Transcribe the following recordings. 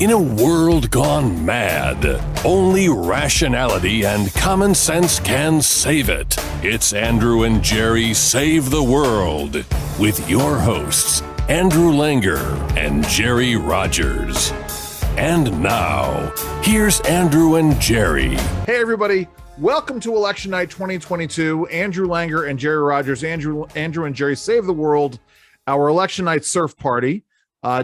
In a world gone mad, only rationality and common sense can save it. It's Andrew and Jerry Save the World with your hosts, Andrew Langer and Jerry Rogers. And now, here's Andrew and Jerry. Hey, everybody. Welcome to Election Night 2022. Andrew Langer and Jerry Rogers. Andrew and Jerry Save the World, our Election Night surf party.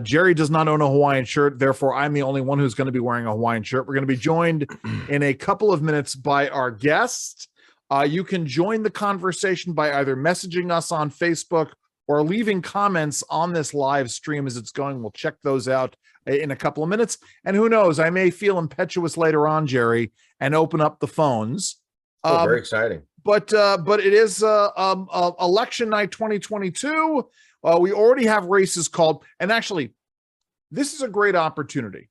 Jerry does not own a Hawaiian shirt. Therefore, I'm the only one who's going to be wearing a Hawaiian shirt. We're going to be joined in a couple of minutes by our guest. You can join the conversation by either messaging us on Facebook or leaving comments on this live stream as it's going. We'll check those out in a couple of minutes. And who knows, I may feel impetuous later on, Jerry, and open up the phones. Very exciting. But it is Election Night 2022. We already have races called, and actually, this is a great opportunity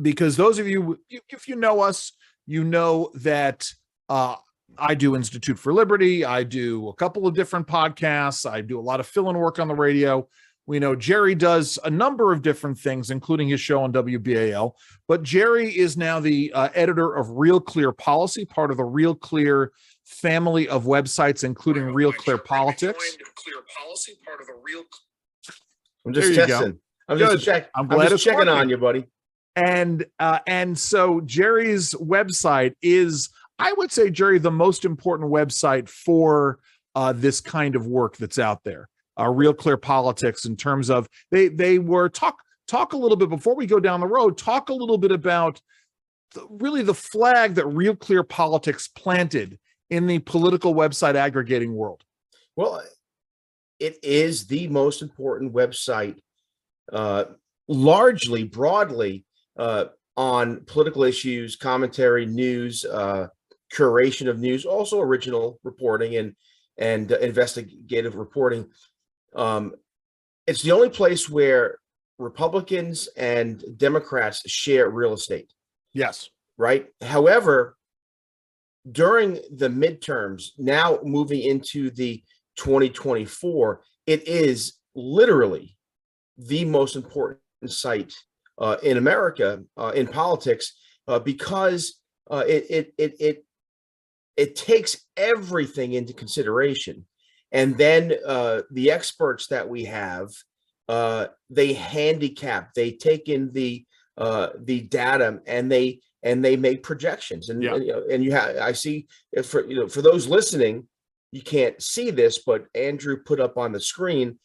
because those of you, if you know us, you know that I do Institute for Liberty. I do a couple of different podcasts. I do a lot of fill-in work on the radio. We know Jerry does a number of different things, including his show on WBAL. But Jerry is now the editor of Real Clear Policy, part of the Real Clear family of websites, including Real Clear Politics. I'm just testing. I'm just checking on you, buddy. And so Jerry's website is, I would say, Jerry, the most important website for this kind of work that's out there. Real Clear Politics, in terms of they were talk a little bit before we go down the road. Talk a little bit about really the flag that Real Clear Politics planted in the political website aggregating world. Well, it is the most important website, largely, broadly, on political issues, commentary, news, curation of news, also original reporting and investigative reporting. It's the only place where Republicans and Democrats share real estate. Yes. Right. However, during the midterms, now moving into the 2024, it is literally the most important site in America in politics because it takes everything into consideration. And then the experts that we have, they handicap, they take in the data, and they make projections. And I see, for those listening, you can't see this, but Andrew put up on the screen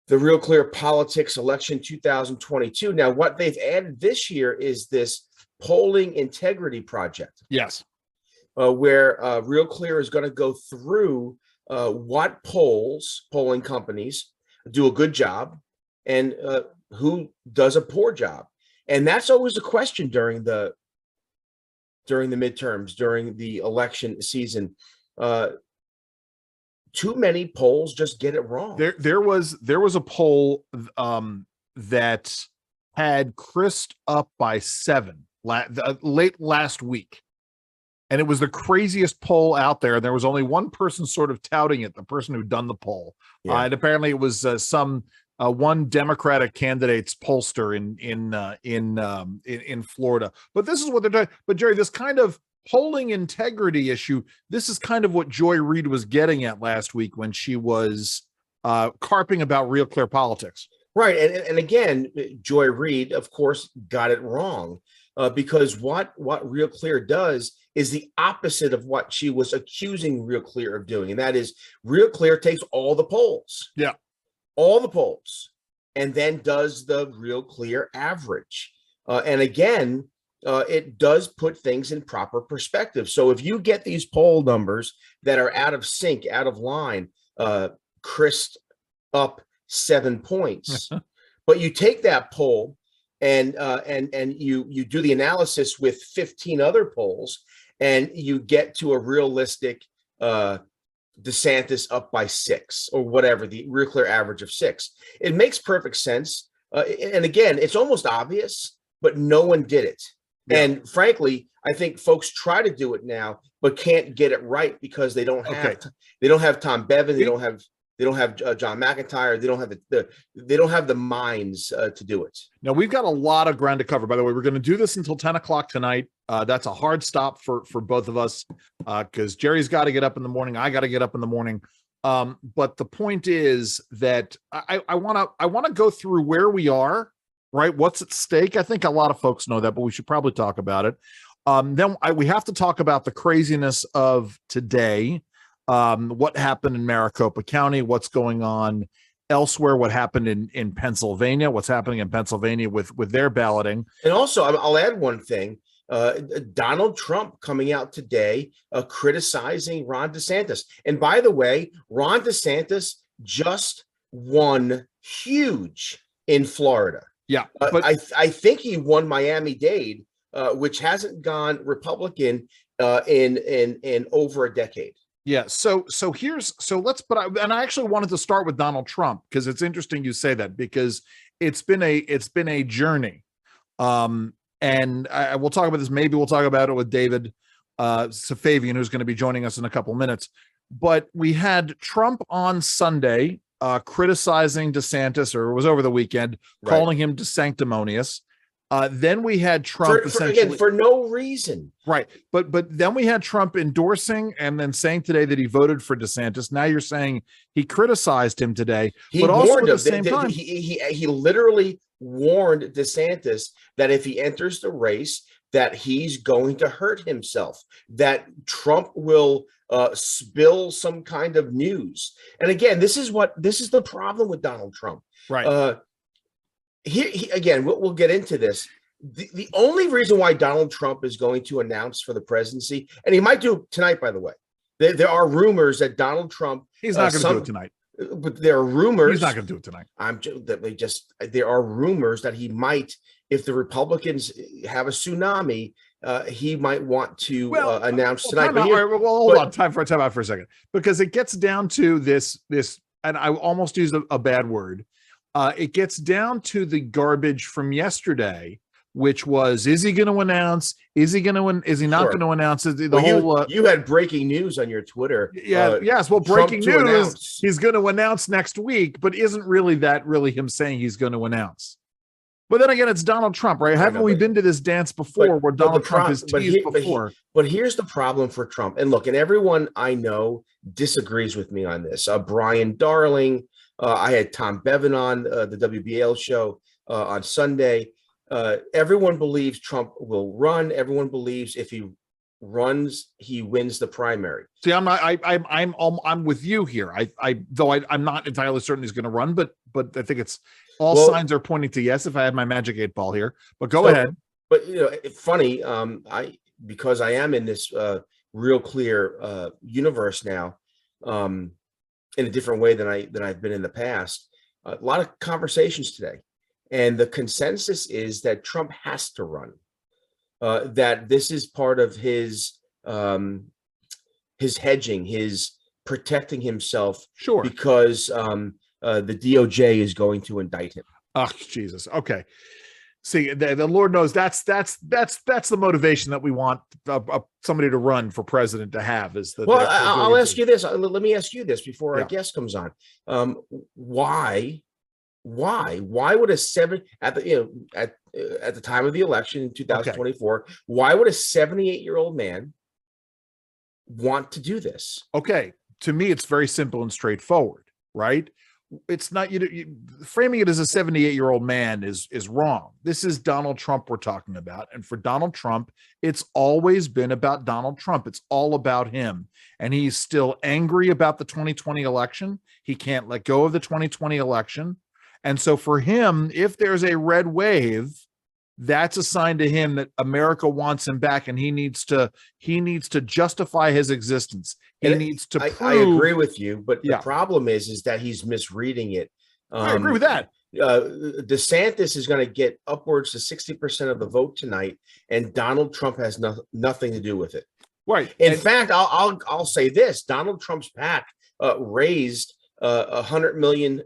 the Real Clear Politics Election 2022. Now, what they've added this year is this polling integrity project. Yes, where Real Clear is going to go through what polling companies do a good job and who does a poor job. And that's always a question during the midterms, during the election season. Too many polls just get it wrong. There was a poll that had Chris up by 7 late last week. And it was the craziest poll out there. And there was only one person sort of touting it, the person who'd done the poll. Yeah. And apparently it was some one Democratic candidate's pollster in Florida. But this is what they're doing. But Jerry, this kind of polling integrity issue, this is kind of what Joy Reid was getting at last week when she was carping about Real Clear Politics. Right. And again, Joy Reid, of course, got it wrong because what Real Clear does is the opposite of what she was accusing Real Clear of doing. And that is Real Clear takes all the polls. Yeah. All the polls, and then does the Real Clear average. And again, it does put things in proper perspective. So if you get these poll numbers that are out of sync, out of line, Chris up 7 points, but you take that poll and you do the analysis with 15 other polls, and you get to a realistic DeSantis up by 6 or whatever, the Real Clear average of 6. It makes perfect sense. And again, it's almost obvious, but no one did it. Yeah. And frankly, I think folks try to do it now, but can't get it right because they don't have Tom Bevan. They don't have They don't have John McIntyre. They don't have they don't have the minds to do it. Now, we've got a lot of ground to cover. By the way, we're going to do this until 10 o'clock tonight. That's a hard stop for both of us because Jerry's got to get up in the morning. I got to get up in the morning. But the point is that I want to go through where we are, right? What's at stake? I think a lot of folks know that, but we should probably talk about it. Then we have to talk about the craziness of today. What happened in Maricopa County, what's going on elsewhere, what happened in Pennsylvania, what's happening in Pennsylvania with their balloting. And also, I'll add one thing. Donald Trump coming out today criticizing Ron DeSantis. And by the way, Ron DeSantis just won huge in Florida. Yeah, but I think he won Miami-Dade, which hasn't gone Republican in over a decade. Yeah. So I actually wanted to start with Donald Trump because it's interesting you say that because it's been a journey. And we'll talk about this. Maybe we'll talk about it with David Safavian, who's going to be joining us in a couple of minutes. But we had Trump on Sunday criticizing DeSantis, or it was over the weekend, calling him sanctimonious. Then we had Trump for no reason. Right. But then we had Trump endorsing and then saying today that he voted for DeSantis. Now you're saying he criticized him today. But also at the same time, he literally warned DeSantis that if he enters the race, that he's going to hurt himself, that Trump will spill some kind of news. And again, this is the problem with Donald Trump. Right. Again, we'll get into this. The only reason why Donald Trump is going to announce for the presidency, and he might do it tonight, by the way, there are rumors that Donald Trump he's not going to do it tonight. But there are rumors he's not going to do it tonight. There are rumors that he might, if the Republicans have a tsunami, he might want to announce tonight. Hold on, time out for a second, because it gets down to this, and I almost used a bad word. It gets down to the garbage from yesterday, which was: is he going to announce? Is he not going to announce? You had breaking news on your Twitter. Yes. Well, breaking news. He's going to announce next week, but isn't really him saying he's going to announce? But then again, it's Donald Trump, right? Haven't we been to this dance before where Donald Trump has teased before? But here's the problem for Trump. And look, and everyone I know disagrees with me on this. Brian Darling, I had Tom Bevan on the WBL show on Sunday. Everyone believes Trump will run. Everyone believes if he runs, he wins the primary. See, I'm with you here. I'm not entirely certain he's going to run, but I think it's all signs are pointing to yes. If I had my magic 8 ball here, but go ahead. But it's funny. Because I am in this real clear universe now, in a different way than I've been in the past. A lot of conversations today. And the consensus is that Trump has to run, that this is part of his hedging, his protecting himself. Sure. Because the DOJ is going to indict him. Oh, Jesus. Okay. See, the Lord knows that's the motivation that we want somebody to run for president to have. I'll ask you this. Let me ask you this before our guest comes on. Why would at the time of the election in 2024, why would a 78-year-old man want to do this? Okay, to me, it's very simple and straightforward, right? It's not you framing it as a 78-year-old man is wrong. This is Donald Trump we're talking about, and for Donald Trump, it's always been about Donald Trump. It's all about him, and he's still angry about the 2020 election. He can't let go of the 2020 election. And so for him, if there's a red wave, that's a sign to him that America wants him back, and he needs to justify his existence. He needs to prove. I agree with you, but the problem is that he's misreading it. I agree with that. DeSantis is going to get upwards to 60% of the vote tonight, and Donald Trump has nothing to do with it. Right. In fact, I'll say this: Donald Trump's PAC raised $100 million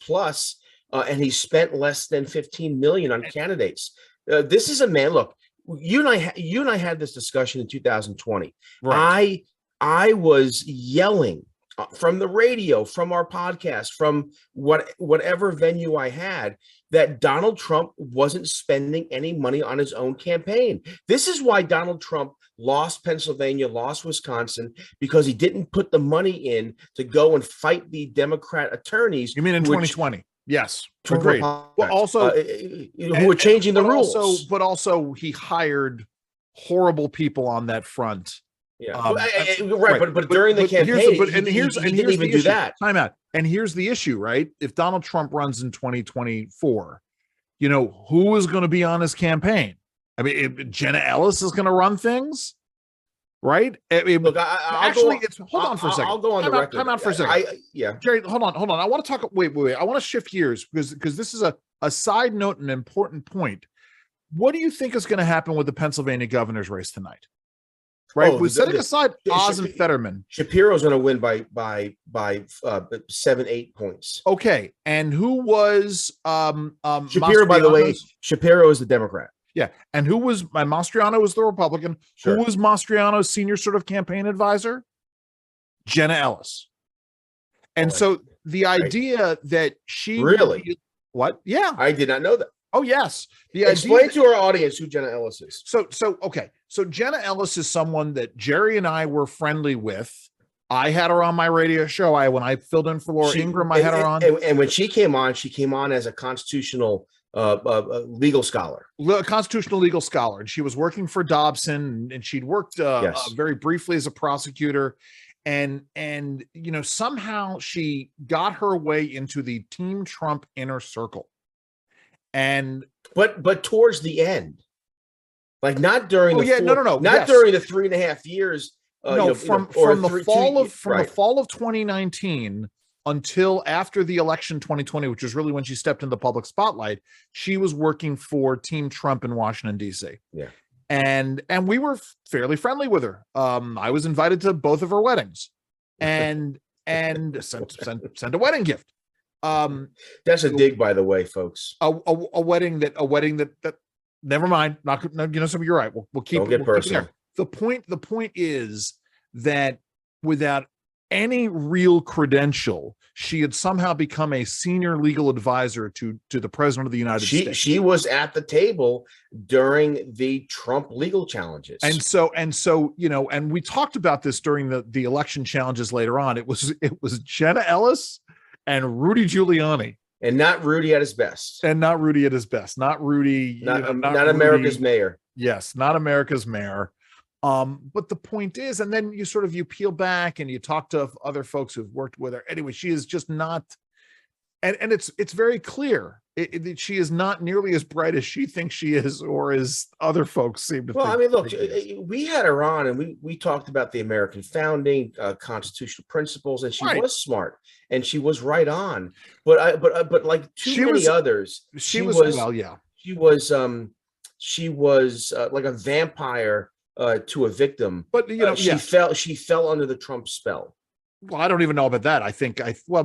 plus, and he spent less than $15 million on candidates. This is a man. Look, you and I had this discussion in 2020. Right. I was yelling from the radio, from our podcast, from whatever venue I had, that Donald Trump wasn't spending any money on his own campaign. This is why Donald Trump lost Pennsylvania, lost Wisconsin, because he didn't put the money in to go and fight the Democrat attorneys. You mean in 2020? Yes, agreed. Well, also, who were changing the rules. But also, he hired horrible people on that front. Yeah, right. But during the campaign, he didn't even do that. Time out. And here's the issue, right? If Donald Trump runs in 2024, you know, who is going to be on his campaign? I mean, if Jenna Ellis is going to run things, right? I mean, look, hold on for a second. I'll go on the record. Time out for a second. Jerry, hold on. I want to talk. Wait. I want to shift gears because this is a side note, an important point. What do you think is going to happen with the Pennsylvania governor's race tonight? Right, we're setting aside Oz and Fetterman. Shapiro's going to win by 7-8 points. Okay, and who was Shapiro? By the way, Shapiro is the Democrat. Yeah, and who was Mastriano was the Republican. Sure. Who was Mastriano's senior sort of campaign advisor? Jenna Ellis. And so the idea that she really what? Yeah, I did not know that. Oh yes. Explain to our audience who Jenna Ellis is. Okay. So Jenna Ellis is someone that Jerry and I were friendly with. I had her on my radio show. When I filled in for Laura Ingraham, I had her on. And when she came on as a constitutional legal scholar. Constitutional legal scholar. And she was working for Dobson, and she'd worked very briefly as a prosecutor. And you know, somehow she got her way into the Team Trump inner circle. And but towards the end, like not during during the 3.5 years. From the fall of 2019 until after the election 2020, which is really when she stepped in the public spotlight, she was working for Team Trump in Washington D.C. Yeah, and we were fairly friendly with her. I was invited to both of her weddings, and sent a wedding gift. That's a dig, by the way, folks. A wedding that never mind. You're right. We'll keep. Don't get personal. The point is that without any real credential, she had somehow become a senior legal advisor to the president of the United States. She was at the table during the Trump legal challenges. And so, and we talked about this during the election challenges later on. It was Jenna Ellis and Rudy Giuliani. And not Rudy at his best. Not Rudy. Not America's mayor. Yes, not America's mayor. But the point is, and then you peel back and you talk to other folks who've worked with her. Anyway, she is just not, and it's very clear she is not nearly as bright as she thinks she is, or as other folks seem to think. Well, I mean, look, we had her on and we talked about the American founding, constitutional principles, and she was smart and she was right on. But like many others, she was like a vampire to a victim. But she fell under the Trump spell. Well, I don't even know about that.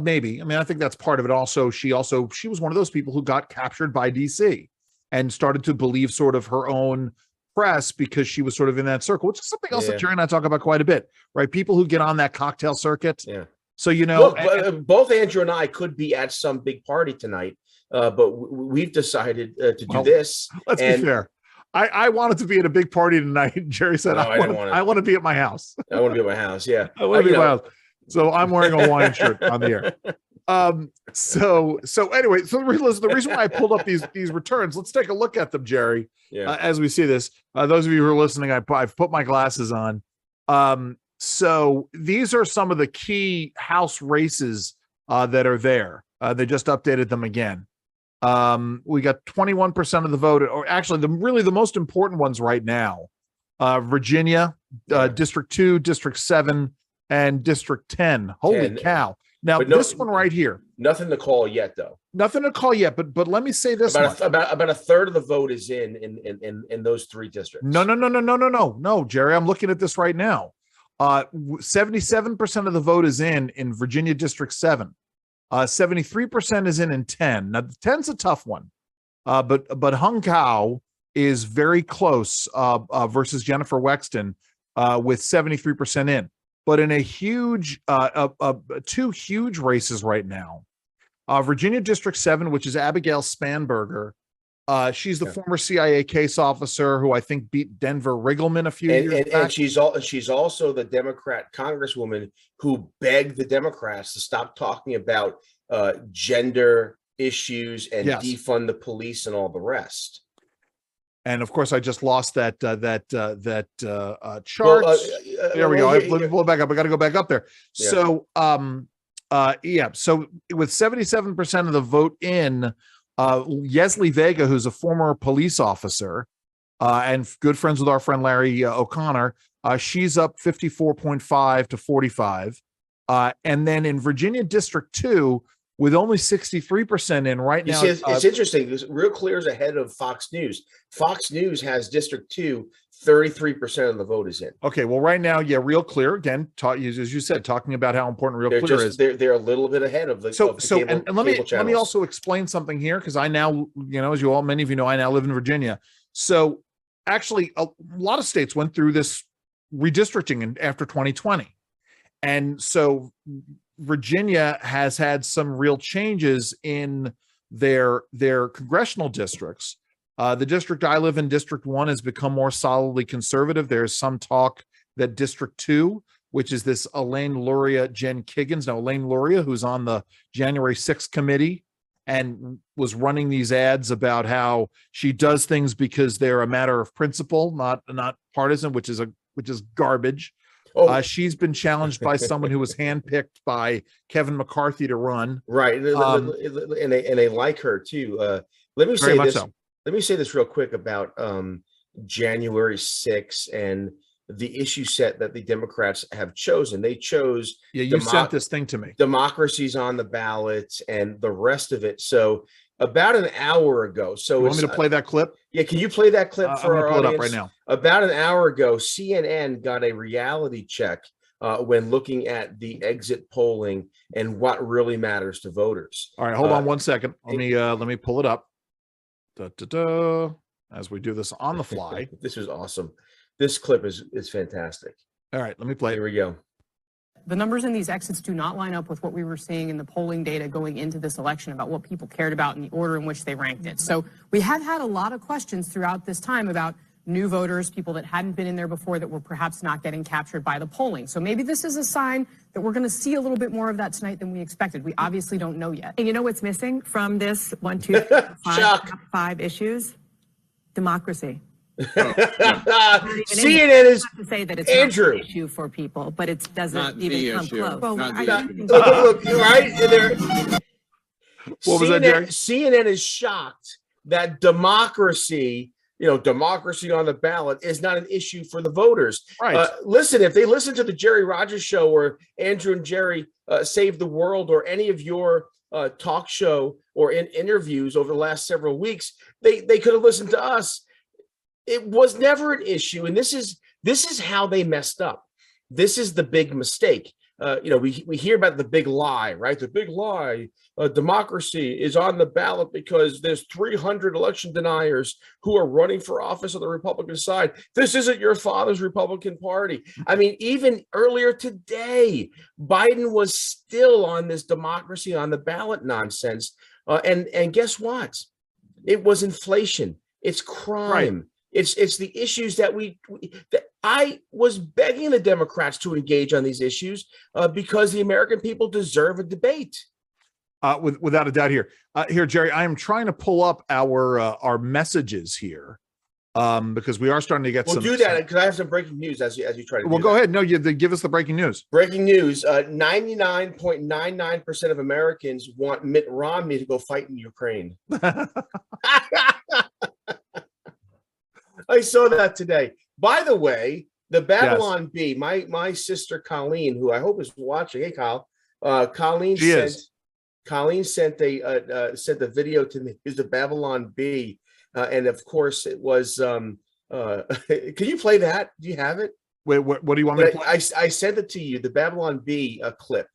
Maybe. I mean, I think that's part of it. Also, she was one of those people who got captured by DC and started to believe sort of her own press because she was sort of in that circle, which is something else that Jerry and I talk about quite a bit, right? People who get on that cocktail circuit. Yeah. So, look, both Andrew and I could be at some big party tonight, but we've decided to do this. Let's be fair. I wanted to be at a big party tonight. Jerry said, I want to be at my house. I want to be at my house. Yeah. I want to be at my house. So I'm wearing a Hawaiian shirt on the air. So anyway, the reason why I pulled up these returns, let's take a look at them, Jerry. Yeah. As we see this, those of you who are listening, I've put my glasses on. So these are some of the key House races that are there. They just updated them again. We got 21% of the vote, or actually the most important ones right now. Virginia, District 2, District 7, and District 10. Holy cow. Now, this one right here. Nothing to call yet, though. Nothing to call yet, but let me say this about a third of the vote is in those three districts. No, Jerry, I'm looking at this right now. 77% of the vote is in Virginia District 7. 73% is in 10. Now, 10's a tough one, but Hung Kao is very close versus Jennifer Wexton with 73% in. but in a huge, two huge races right now. Virginia District 7, which is Abigail Spanberger. She's the former CIA case officer who I think beat Denver Riggleman a few years back. And she's also the Democrat congresswoman who begged the Democrats to stop talking about gender issues and defund the police and all the rest. And of course, I just lost that chart. There we go. Let me pull it back up. I got to go back up there. Yeah. So, so with 77% of the vote in, Yesley Vega, who's a former police officer and good friends with our friend Larry O'Connor, she's up 54.5 to 45. And then in Virginia District 2, with only 63% in right now. You see, it's interesting because Real Clear is ahead of Fox News. Fox News has District 2, 33% of the vote is in. Okay, well, right now, Real Clear, again, as you said, talking about how important Real Clear is. They're a little bit ahead of the cable, and let me also explain something here, because I now, as many of you know, I now live in Virginia. So actually, a lot of states went through this redistricting after 2020. And so Virginia has had some real changes in their congressional districts. The district I live in, District 1, has become more solidly conservative. There's some talk that District 2, which is this Elaine Luria, Jen Kiggins. Now, Elaine Luria, who's on the January 6th committee and was running these ads about how she does things because they're a matter of principle, not partisan, which is garbage. She's been challenged by someone who was handpicked by Kevin McCarthy to run. Right, and they like her too. Let me say this. Let me say this real quick about January 6th and the issue set that the Democrats have chosen. They chose. Yeah, you sent this thing to me. Democracy's on the ballot and the rest of it. So about an hour ago. So you want me to play that clip? Yeah, can you play that clip for our audience? Pull it up right now. About an hour ago, CNN got a reality check when looking at the exit polling and what really matters to voters. All right, hold on one second. Let me pull it up. As we do this on the fly. This is awesome. This clip is fantastic. All right, let me play it. Here we go. The numbers in these exits do not line up with what we were seeing in the polling data going into this election about what people cared about and the order in which they ranked it. So we have had a lot of questions throughout this time about new voters, people that hadn't been in there before that were perhaps not getting captured by the polling. So maybe this is a sign that we're going to see a little bit more of that tonight than we expected. We obviously don't know yet. And you know what's missing from this 5 issues? Democracy. CNN is to say that it's Andrew. Not an issue for people, but it doesn't even come close. Well, look, right there. What was that, Jerry? CNN is shocked that democracy, democracy on the ballot is not an issue for the voters. Right. Listen, if they listen to the Jerry Rogers show or Andrew and Jerry Save the World or any of your talk show or in interviews over the last several weeks, they could have listened to us. It was never an issue, and this is how they messed up. This is the big mistake. We hear about the big lie, right? The big lie. Democracy is on the ballot because there's 300 election deniers who are running for office on the Republican side. This isn't your father's Republican Party. I mean, even earlier today, Biden was still on this democracy on the ballot nonsense. And guess what? It was inflation. It's crime. Right. It's the issues that that I was begging the Democrats to engage on these issues because the American people deserve a debate. Without a doubt here, Jerry, I am trying to pull up our messages here because we are starting to get some. We'll do that because I have some breaking news as you try to. Well, go ahead. No, give us the breaking news. Breaking news: 99.99% of Americans want Mitt Romney to go fight in Ukraine. I saw that today. By the way, the Babylon Bee, my sister Colleen, who I hope is watching. Hey, Kyle. Colleen sent a video to me. It's the Babylon Bee, and of course it was. Can you play that? Do you have it? Wait, what do you want me to play? I sent it to you. The Babylon Bee clip.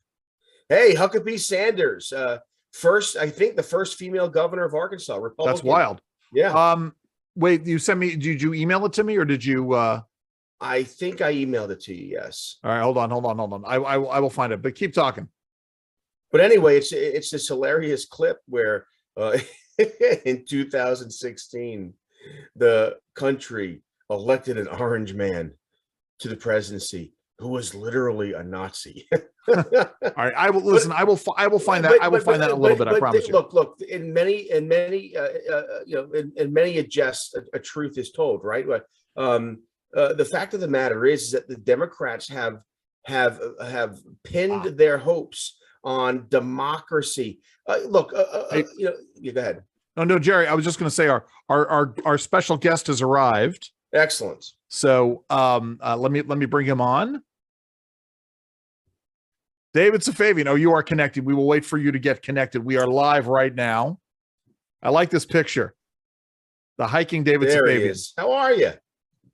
Hey, Huckabee Sanders, I think the first female governor of Arkansas, Republican. That's wild. Yeah. Wait, you sent me? Did you email it to me or did you? I think I emailed it to you. Yes. All right, hold on. I will find it, but keep talking. But anyway, it's this hilarious clip where in 2016, the country elected an orange man to the presidency who was literally a Nazi. All right, I will listen. I will find that. I will find that in a little bit. I promise you. Look. In many, in many a truth is told, right? But the fact of the matter is that the Democrats have pinned their hopes on democracy. You go ahead. No, Jerry. I was just going to say our special guest has arrived. Excellent. So let me bring him on. David Safavian. Oh, you are connected. We will wait for you to get connected. We are live right now. I like this picture. The hiking David there Safavian. He is. How are you?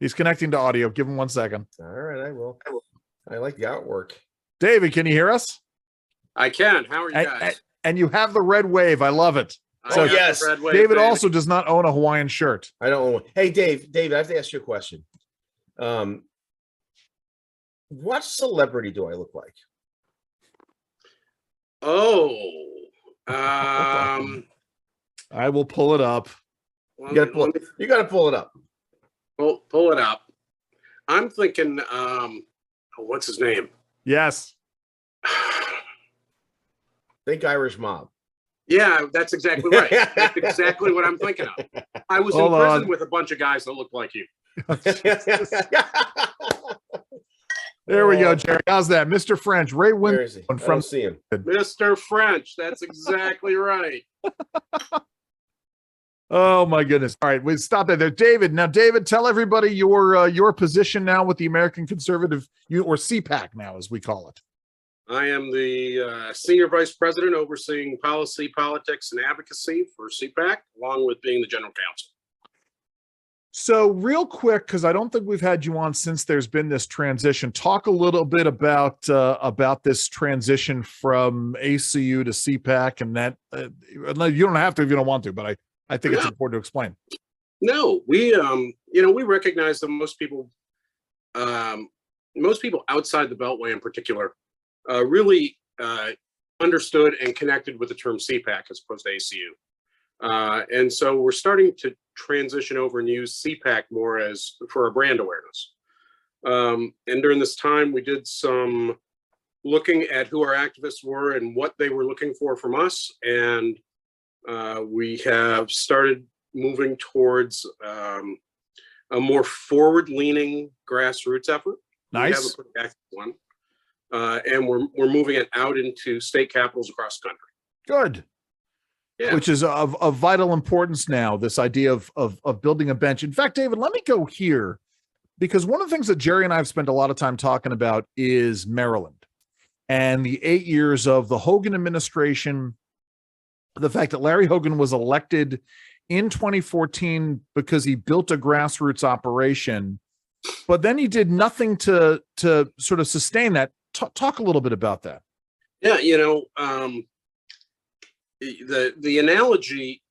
He's connecting to audio. Give him 1 second. All right, I will. I like the artwork. David, can you hear us? I can. How are you guys? And you have the red wave. I love it. So yes, wave, David baby. also does not own a Hawaiian shirt. I don't know. Hey, David, I have to ask you a question. What celebrity do I look like? Oh, I will pull it up. You got to pull it up. Pull it up. I'm thinking, what's his name? Yes. Think Irish Mob. Yeah, that's exactly right. That's exactly what I'm thinking of. I was in prison with a bunch of guys that look like you. There we go, Jerry. How's that? Mr. French, Ray Where is he? Winston I don't see him. Mr. French. That's exactly right. Oh my goodness. All right, we stop that there. David. Now, David, tell everybody your position now with the American Conservative or CPAC now, as we call it. I am the senior vice president overseeing policy, politics, and advocacy for CPAC, along with being the general counsel. So real quick, because I don't think we've had you on since there's been this transition, talk a little bit about this transition from ACU to CPAC, and that you don't have to if you don't want to, but I think it's important to explain. No, we recognize that most people outside the Beltway in particular really understood and connected with the term CPAC as opposed to ACU. And so we're starting to transition over and use CPAC more for our brand awareness. And during this time, we did some looking at who our activists were and what they were looking for from us. And we have started moving towards a more forward-leaning grassroots effort. Nice. We have a pretty active one. And we're moving it out into state capitals across the country. Good. Yeah. Which is of vital importance now, this idea of building a bench. In fact, David, let me go here, because one of the things that Jerry and I have spent a lot of time talking about is Maryland and the 8 years of the Hogan administration, the fact that Larry Hogan was elected in 2014 because he built a grassroots operation, but then he did nothing to sort of sustain that. Talk a little bit about that. Yeah, the analogy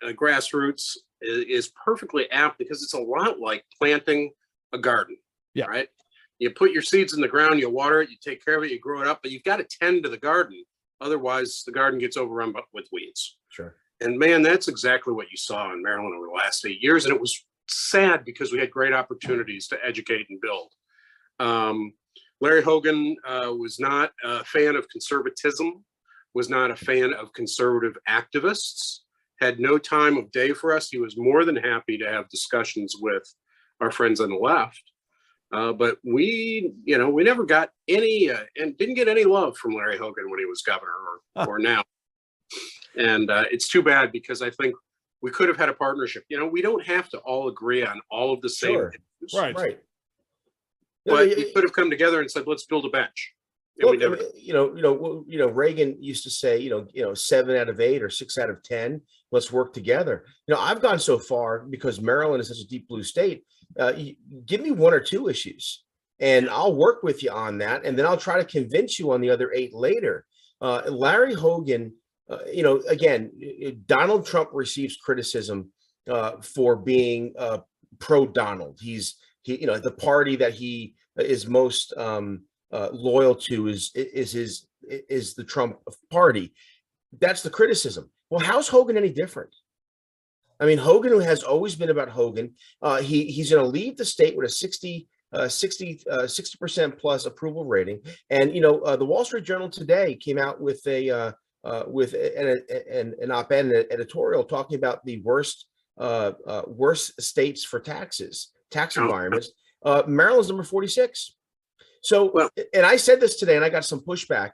grassroots is perfectly apt because it's a lot like planting a garden. Yeah. Right. You put your seeds in the ground, you water it, you take care of it, you grow it up, but you've got to tend to the garden. Otherwise, the garden gets overrun with weeds. Sure. And man, that's exactly what you saw in Maryland over the last 8 years. And it was sad because we had great opportunities to educate and build. Larry Hogan was not a fan of conservatism, was not a fan of conservative activists, had no time of day for us. He was more than happy to have discussions with our friends on the left. But we never got any and didn't get any love from Larry Hogan when he was governor or now. And it's too bad, because I think we could have had a partnership. We don't have to all agree on all of the same issues. Right. But we could have come together and said, let's build a bench. Look, Reagan used to say, 7 out of 8 or 6 out of 10, let's work together. I've gone so far, because Maryland is such a deep blue state. Give me 1 or 2 issues and I'll work with you on that. And then I'll try to convince you on the other 8 later. Larry Hogan, again, Donald Trump receives criticism for being pro-Donald. He's the party that he is most loyal to is the Trump party. That's the criticism. Well, how's Hogan any different? I mean, Hogan has always been about Hogan. He's going to leave the state with a 60% plus approval rating. And, the Wall Street Journal today came out with an op-ed, an editorial talking about the worst states for tax environments. Maryland's number 46. So, and I said this today, and I got some pushback.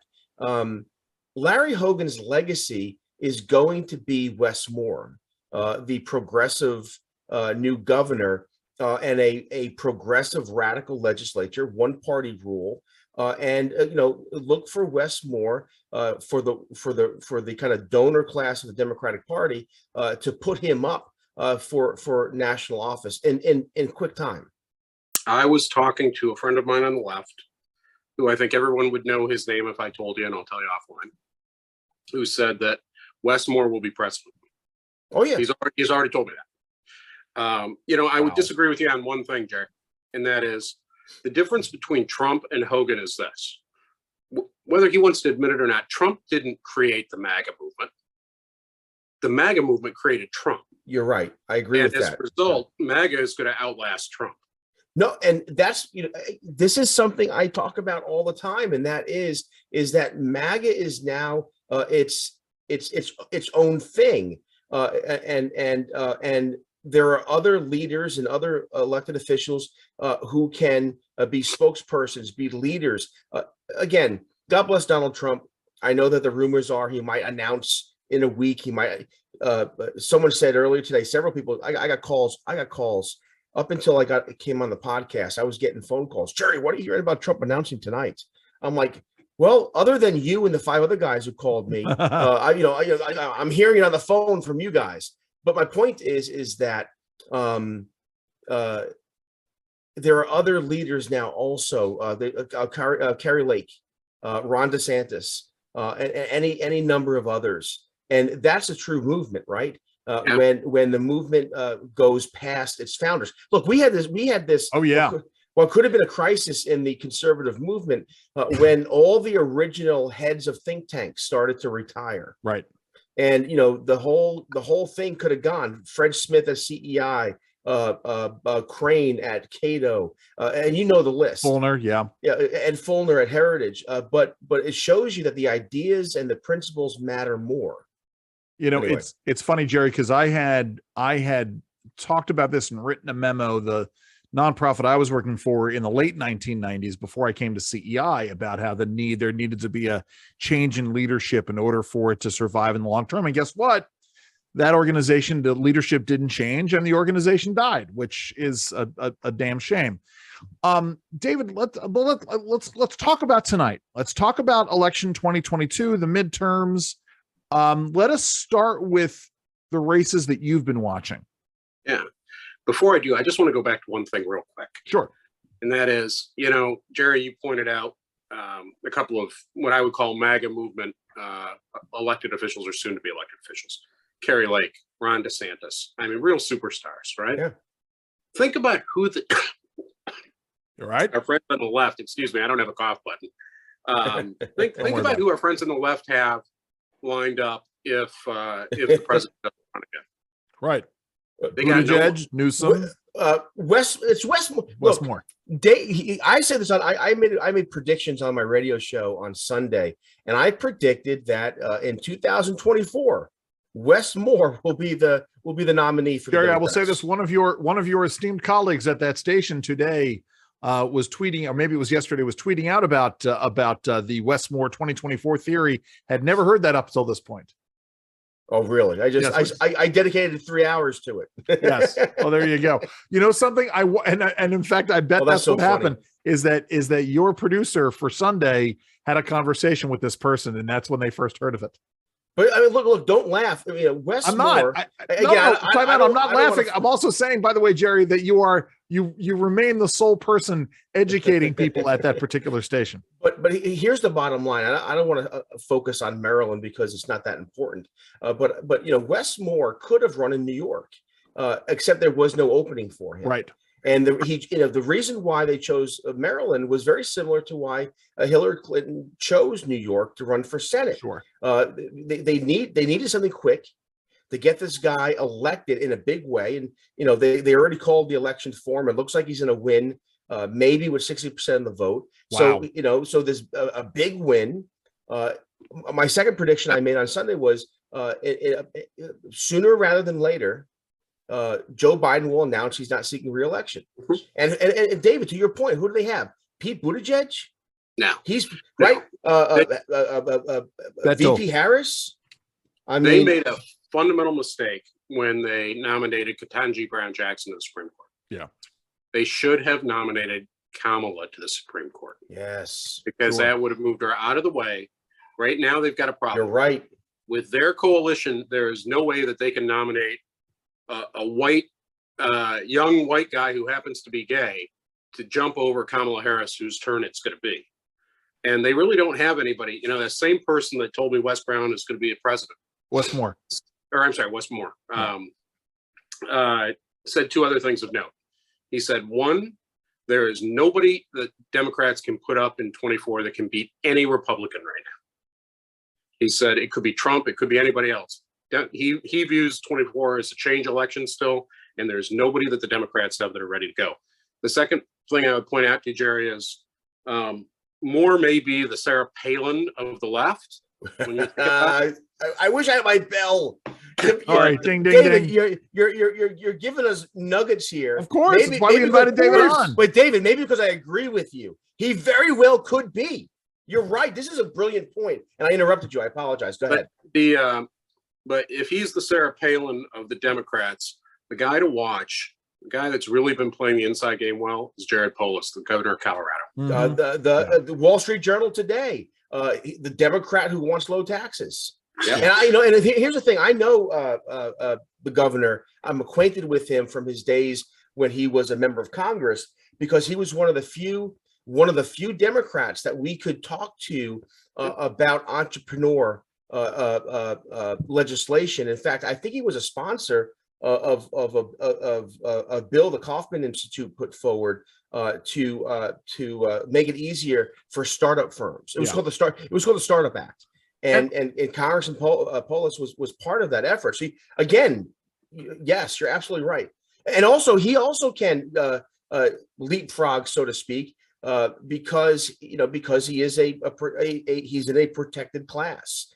Larry Hogan's legacy is going to be Wes Moore, the progressive new governor, and a progressive radical legislature, one party rule, and look for Wes Moore for the kind of donor class of the Democratic Party to put him up for national office in quick time. I was talking to a friend of mine on the left, who I think everyone would know his name if I told you, and I'll tell you offline, who said that Wes Moore will be president. Oh yeah, he's already told me that. I would disagree with you on one thing, Jack, and that is the difference between Trump and Hogan is this. Whether he wants to admit it or not, Trump didn't create the MAGA movement. The MAGA movement created Trump. You're right. I agree with that. As a result, MAGA is going to outlast Trump. No, and that's, this is something I talk about all the time, and that is that MAGA is now its own thing, and there are other leaders and other elected officials who can be spokespersons, be leaders. Again, God bless Donald Trump. I know that the rumors are he might announce in a week. He might. Someone said earlier today, several people. I got calls. Up until I came on the podcast, I was getting phone calls. Jerry, what are you hearing about Trump announcing tonight? I'm like, well, other than you and the 5 other guys who called me, I'm hearing it on the phone from you guys. But my point is that there are other leaders now also. Carrie Lake, Ron DeSantis, and any number of others, and that's a true movement, right? When the movement goes past its founders. Look, we had this. Oh yeah. What could have been a crisis in the conservative movement when all the original heads of think tanks started to retire. Right. And the whole thing could have gone. Fred Smith at CEI, Crane at Cato, and the list. Fulner, yeah, and Fulner at Heritage. But it shows you that the ideas and the principles matter more. Anyway. It's funny, Jerry, because I had talked about this and written a memo. The nonprofit I was working for in the late 1990s, before I came to CEI, about how there needed to be a change in leadership in order for it to survive in the long term. And guess what? That organization, the leadership didn't change, and the organization died, which is a damn shame. David, let's talk about tonight. Let's talk about election 2022, the midterms. Let us start with the races that you've been watching. Yeah. Before I do, I just want to go back to one thing real quick. Sure. And that is, Jerry, you pointed out a couple of what I would call MAGA movement elected officials or soon to be elected officials. Carrie Lake, Ron DeSantis. I mean, real superstars, right? Yeah. Think about who You're right. Our friends on the left, excuse me, I don't have a cough button. Think about who our friends on the left have lined up if the president doesn't run again. Right. They got Buttigieg, Newsom. Wes Moore. I said this I made predictions on my radio show on Sunday, and I predicted that in 2024, Wes Moore will be the nominee for Jerry, the I will say this: one of your esteemed colleagues at that station today was tweeting, or maybe it was yesterday, was tweeting out about the Wes Moore 2024 theory. Had never heard that up till this point. Oh, really? I dedicated 3 hours to it. Yes. Well, there you go. You know something? And in fact, I bet that's what happened. Is that your producer for Sunday had a conversation with this person, and that's when they first heard of it. But I mean, look! Don't laugh. I mean, Wes Moore. I'm not laughing. I'm also saying, by the way, Jerry, that you remain the sole person educating people at that particular station. But here's the bottom line. I don't want to focus on Maryland because it's not that important. But Wes Moore could have run in New York, except there was no opening for him. Right. And the reason why they chose Maryland was very similar to why Hillary Clinton chose New York to run for Senate. Sure. They needed something quick to get this guy elected in a big way. And, they already called the election form. It looks like he's going to win, maybe with 60% of the vote. Wow. So there's a big win. My second prediction I made on Sunday was sooner rather than later, Joe Biden will announce he's not seeking re-election. And David, to your point, who do they have? Pete Buttigieg? No, He's right. VP Harris. They made a fundamental mistake when they nominated Ketanji Brown Jackson to the Supreme Court. Yeah. They should have nominated Kamala to the Supreme Court. Yes. Because that would have moved her out of the way. Right now, they've got a problem. You're right. With their coalition, there is no way that they can nominate a white, young white guy who happens to be gay to jump over Kamala Harris, whose turn it's going to be. And they really don't have anybody. That same person that told me Wes Brown is going to be a president. Westmore. Westmore. Said two other things of note. He said, one, there is nobody that Democrats can put up in 24 that can beat any Republican right now. He said it could be Trump, it could be anybody else. He views 24 as a change election still, and there's nobody that the Democrats have that are ready to go. The second thing I would point out to you, Jerry, is Moore may be the Sarah Palin of the left. When you think about it. I wish I had my bell. All right, ding, ding, David, ding. You're giving us nuggets here. Of course, that's why we invited David on. But David, maybe because I agree with you, he very well could be. You're right. This is a brilliant point, and I interrupted you. I apologize. Go ahead. But if he's the Sarah Palin of the Democrats, the guy to watch, the guy that's really been playing the inside game well, is Jared Polis, the governor of Colorado. Mm-hmm. The Wall Street Journal today, the Democrat who wants low taxes. Yeah. And here's the thing. I know the governor. I'm acquainted with him from his days when he was a member of Congress, because he was one of the few Democrats that we could talk to about entrepreneur legislation. In fact, I think he was a sponsor of a bill the Kauffman Institute put forward to make it easier for startup firms. It was called the Startup Act. And Congressman Polis was part of that effort. So again, yes, you're absolutely right. And also, he also can leapfrog, so to speak, because he is he's in a protected class.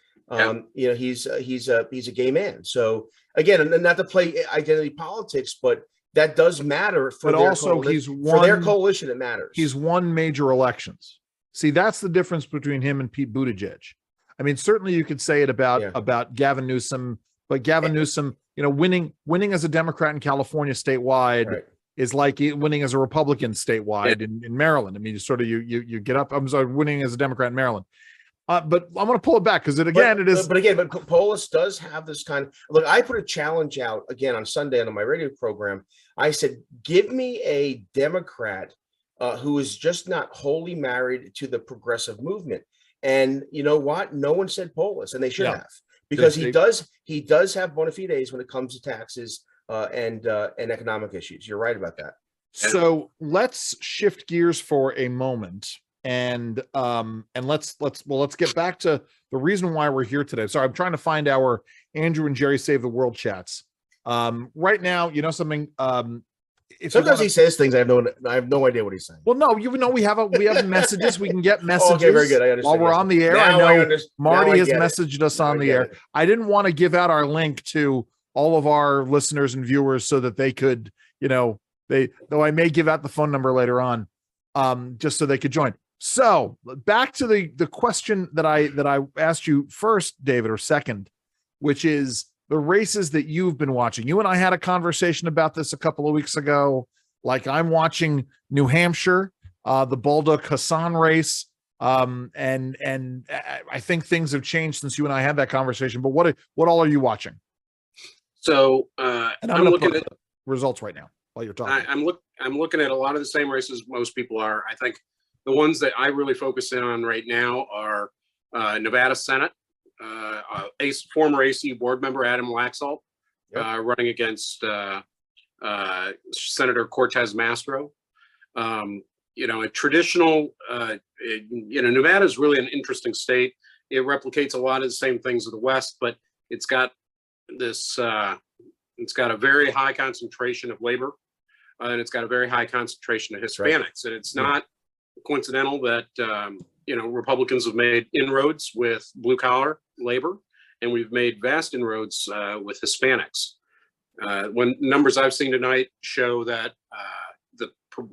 He's a gay man. So again, and not to play identity politics, but that does matter for their coalition. It matters. He's won major elections. See, that's the difference between him and Pete Buttigieg. I mean, certainly you could say it about Gavin Newsom, but Gavin Newsom, winning as a Democrat in California statewide is like winning as a Republican statewide in Maryland. I mean, you get up. I'm sorry, winning as a Democrat in Maryland. But I'm going to pull it back because it is. But Polis does have this kind of look. I put a challenge out again on Sunday on my radio program. I said, give me a Democrat who is just not wholly married to the progressive movement. And you know what? No one said Polis, and they should have, because he does have bona fides when it comes to taxes and economic issues. You're right about that. So let's shift gears for a moment, and let's get back to the reason why we're here today. Sorry, I'm trying to find our Andrew and Jerry Save the World chats. Right now, something. Sometimes he says things I have no idea what he's saying. Well, no, we have messages. We can get messages. Okay, very good. I understand. While we're on the air, I know Marty has messaged us on the air. I didn't want to give out our link to all of our listeners and viewers so that they could, though I may give out the phone number later on, just so they could join. So back to the question that I asked you first, David, or second, which is the races that you've been watching. You and I had a conversation about this a couple of weeks ago. Like, I'm watching New Hampshire, the Baldock Hassan race. And I think things have changed since you and I had that conversation, but what all are you watching? So and I'm looking at results right now while you're talking. I'm looking at a lot of the same races most people are. I think the ones that I really focus in on right now are Nevada Senate. Former AC board member Adam Laxalt running against Senator Cortez Mastro. A traditional, Nevada is really an interesting state. It replicates a lot of the same things of the West, but it's got this, it's got a very high concentration of labor, and it's got a very high concentration of Hispanics. Right. And it's not coincidental that, Republicans have made inroads with blue collar labor, and we've made vast inroads with Hispanics. When numbers I've seen tonight show that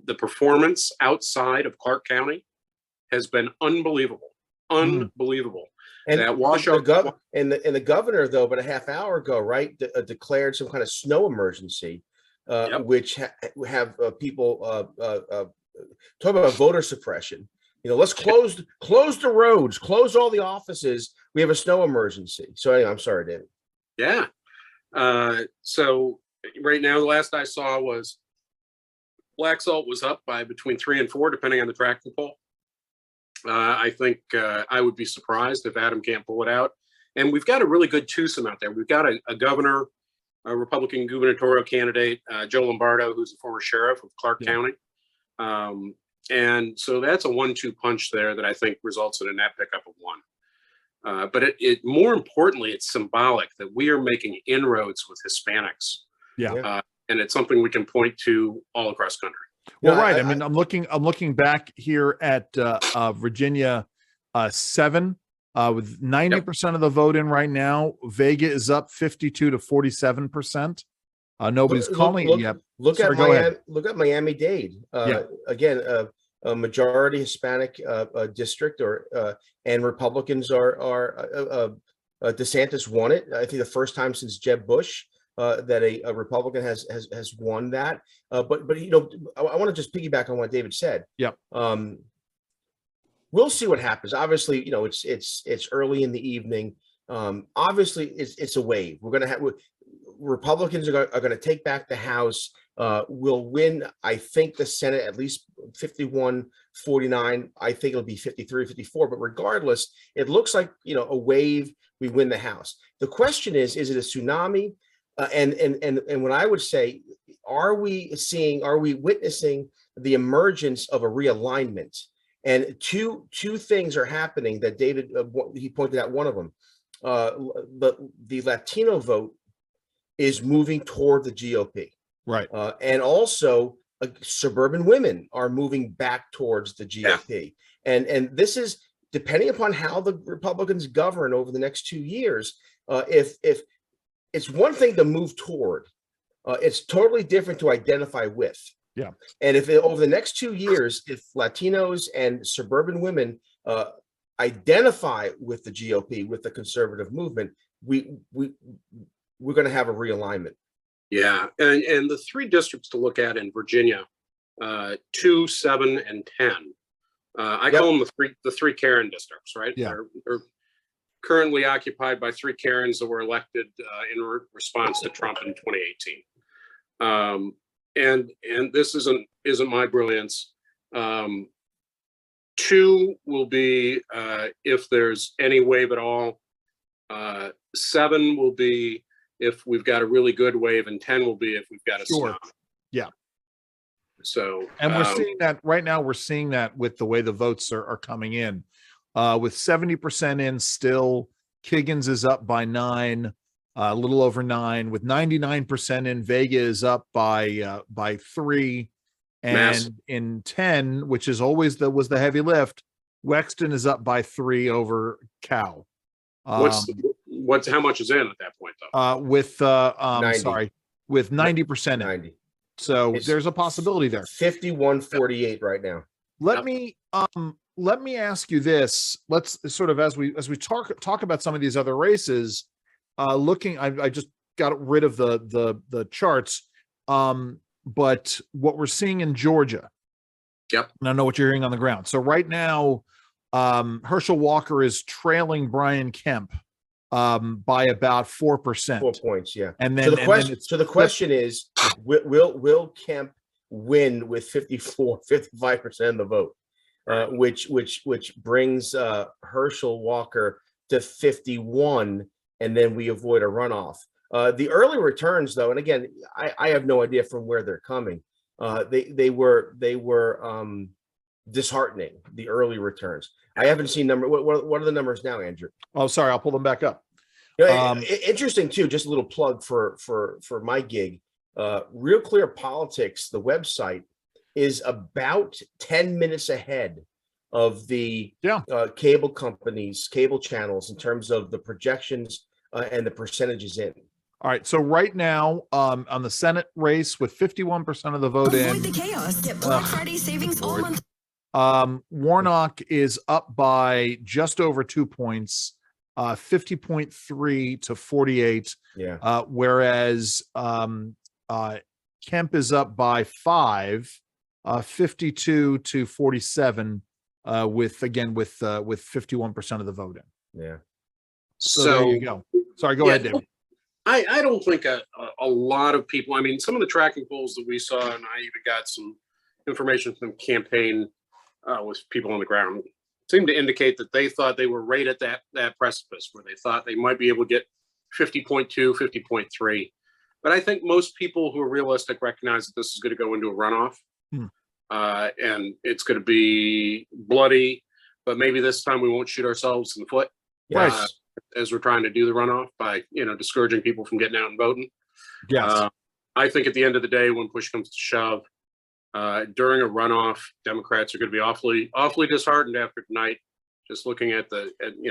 the performance outside of Clark County has been unbelievable. And that washout the governor, though, but a half hour ago, right, declared some kind of snow emergency, which have people talk about voter suppression. Let's close the roads, close all the offices. We have a snow emergency. So anyway, I'm sorry, David. Yeah. So right now, the last I saw was black salt was up by between 3 and 4, depending on the tracking poll. I think I would be surprised if Adam can't pull it out. And we've got a really good twosome out there. We've got a governor, a Republican gubernatorial candidate, Joe Lombardo, who's a former sheriff of Clark County. And so that's a 1-2 punch there that I think results in a net pickup of 1. But it more importantly, it's symbolic that we are making inroads with Hispanics. Yeah. And it's something we can point to all across country. Well, right. I'm looking back here at Virginia 7 with 90% of the vote in right now. Vega is up 52 to 47%. Nobody's calling it yet. Look at Miami-Dade. Again, a majority Hispanic district, and Republicans are DeSantis won it. I think the first time since Jeb Bush that a Republican has won that. But I want to just piggyback on what David said. Yeah. We'll see what happens. Obviously, it's early in the evening. Obviously, it's a wave. We're going to have Republicans are going to take back the House. Will win, I think, the Senate at least 51-49. I think it'll be 53-54. But regardless, it looks like a wave. We win the House. The question is it a tsunami? And what I would say, are we witnessing the emergence of a realignment? And two things are happening that David he pointed out. One of them, the Latino vote is moving toward the GOP, right? And also suburban women are moving back towards the GOP, and this is depending upon how the Republicans govern over the next 2 years. If it's one thing to move toward, it's totally different to identify with. Yeah. And if over the next 2 years, if Latinos and suburban women identify with the GOP, with the conservative movement, we're going to have a realignment. Yeah, and the 3 districts to look at in Virginia, 2, 7, and 10. I call them the three Karen districts, right? Yeah. They're currently occupied by 3 Karens that were elected in response to Trump in 2018. And this isn't my brilliance. 2 will be if there's any wave at all. 7 will be if we've got a really good wave, and 10 will be if we've got a tsunami. Yeah. So, and we're seeing that right now. We're seeing that with the way the votes are coming in, with 70% in still. Kiggins is up by 9, a little over 9. With 99% in, Vega is up by 3, and in 10, which is always was the heavy lift, Wexton is up by 3 over Cal. How much is in at that point though? With 90. With 90% in. 90. So there's a possibility there. 51-48 right now. Let me ask you this. Let's sort of as we talk about some of these other races, I just got rid of the charts. But what we're seeing in Georgia. Yep. And I know what you're hearing on the ground. So right now, Herschel Walker is trailing Brian Kemp by about 4%. 4 points, yeah. And then the question is, will Kemp win with 55% of the vote, which brings Herschel Walker to 51, and then we avoid a runoff. The early returns, though, and again, I have no idea from where they're coming. They were disheartening. The early returns. I haven't seen number. What are the numbers now, Andrew? Oh, sorry, I'll pull them back up. Interesting too. Just a little plug for my gig. Real Clear Politics, the website, is about 10 minutes ahead of the cable companies, cable channels in terms of the projections and the percentages in. All right. So right now, on the Senate race, with 51% of the vote in, the chaos. Get Black Friday savings all month. Warnock is up by just over 2 points, 50.3 to 48. Yeah. Whereas Kemp is up by 5, 52 to 47, with 51% of the vote in. Yeah. So there you go. Sorry, go ahead, David. I don't think a lot of people, I mean, some of the tracking polls that we saw, and I even got some information from the campaign with people on the ground, seemed to indicate that they thought they were right at that precipice where they thought they might be able to get 50.2, 50.3. But I think most people who are realistic recognize that this is going to go into a runoff. And it's going to be bloody, but maybe this time we won't shoot ourselves in the foot. Yes. As we're trying to do the runoff by, discouraging people from getting out and voting. Yes. I think at the end of the day, when push comes to shove, during a runoff, Democrats are going to be awfully disheartened after tonight. Just looking at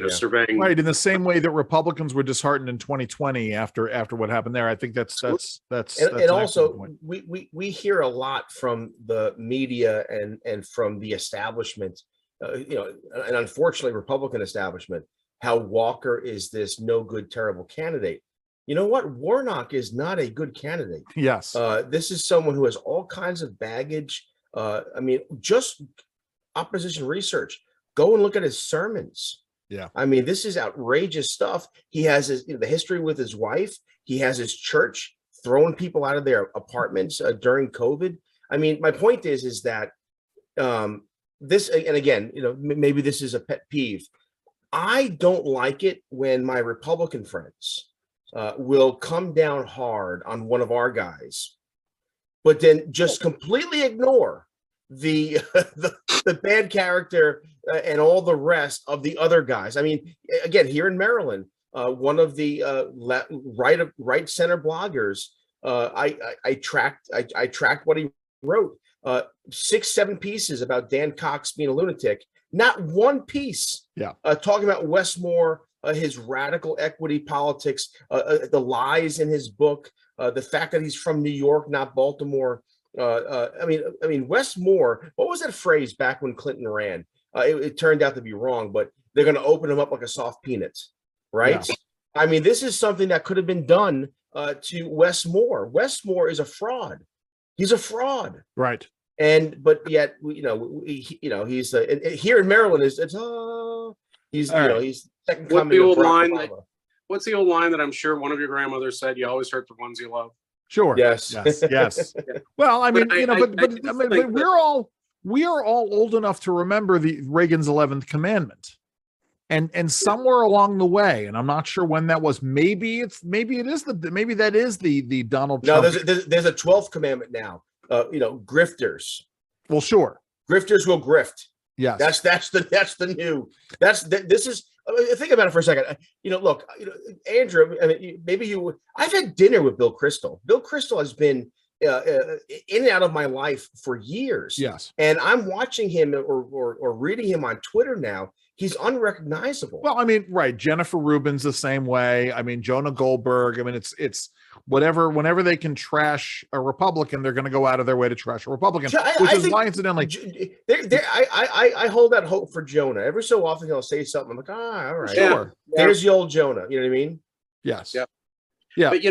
surveying. Right, in the same way that Republicans were disheartened in 2020 after what happened there. I think that's and also we hear a lot from the media and from the establishment, and unfortunately Republican establishment, how Walker is this no good, terrible candidate. You know what? Warnock is not a good candidate. Yes. This is someone who has all kinds of baggage. Just opposition research. Go and look at his sermons. Yeah. I mean, this is outrageous stuff. He has the history with his wife. He has his church throwing people out of their apartments during COVID. I mean, my point is that this, and again, maybe this is a pet peeve. I don't like it when my Republican friends will come down hard on one of our guys, but then just completely ignore the bad character and all the rest of the other guys. I mean, again, here in Maryland, one of the right center bloggers, I tracked what he wrote, 6-7 pieces about Dan Cox being a lunatic. Not one piece talking about Westmore, his radical equity politics, the lies in his book, the fact that he's from New York, not Baltimore. I mean, Westmore, what was that phrase back when Clinton ran? It turned out to be wrong, but they're going to open him up like a soft peanut, right? Yeah. I mean, this is something that could have been done to Westmore. Westmore is a fraud. He's a fraud. Right. But yet, he's here in Maryland he's second coming. What's the old line that I'm sure one of your grandmothers said? You always hurt the ones you love. Sure. Yes. Well, I mean, we are all old enough to remember the Reagan's 11th commandment, and somewhere along the way, and I'm not sure when that was. Maybe that is the Donald Trump. No, there's a 12th commandment now. Grifters. Well, sure. Grifters will grift. Yes. This is. Think about it for a second. Look, Andrew. I mean, I've had dinner with Bill Kristol. Bill Kristol has been in and out of my life for years. Yes. And I'm watching him or reading him on Twitter now. He's unrecognizable. Well, I mean, right. Jennifer Rubin's the same way. I mean, Jonah Goldberg. I mean, it's whatever. Whenever they can trash a Republican, they're going to go out of their way to trash a Republican, which is why, incidentally, I hold out hope for Jonah. Every so often he'll say something. I'm like, all right, sure. There's the old Jonah. You know what I mean? Yes. Yep. Yeah. But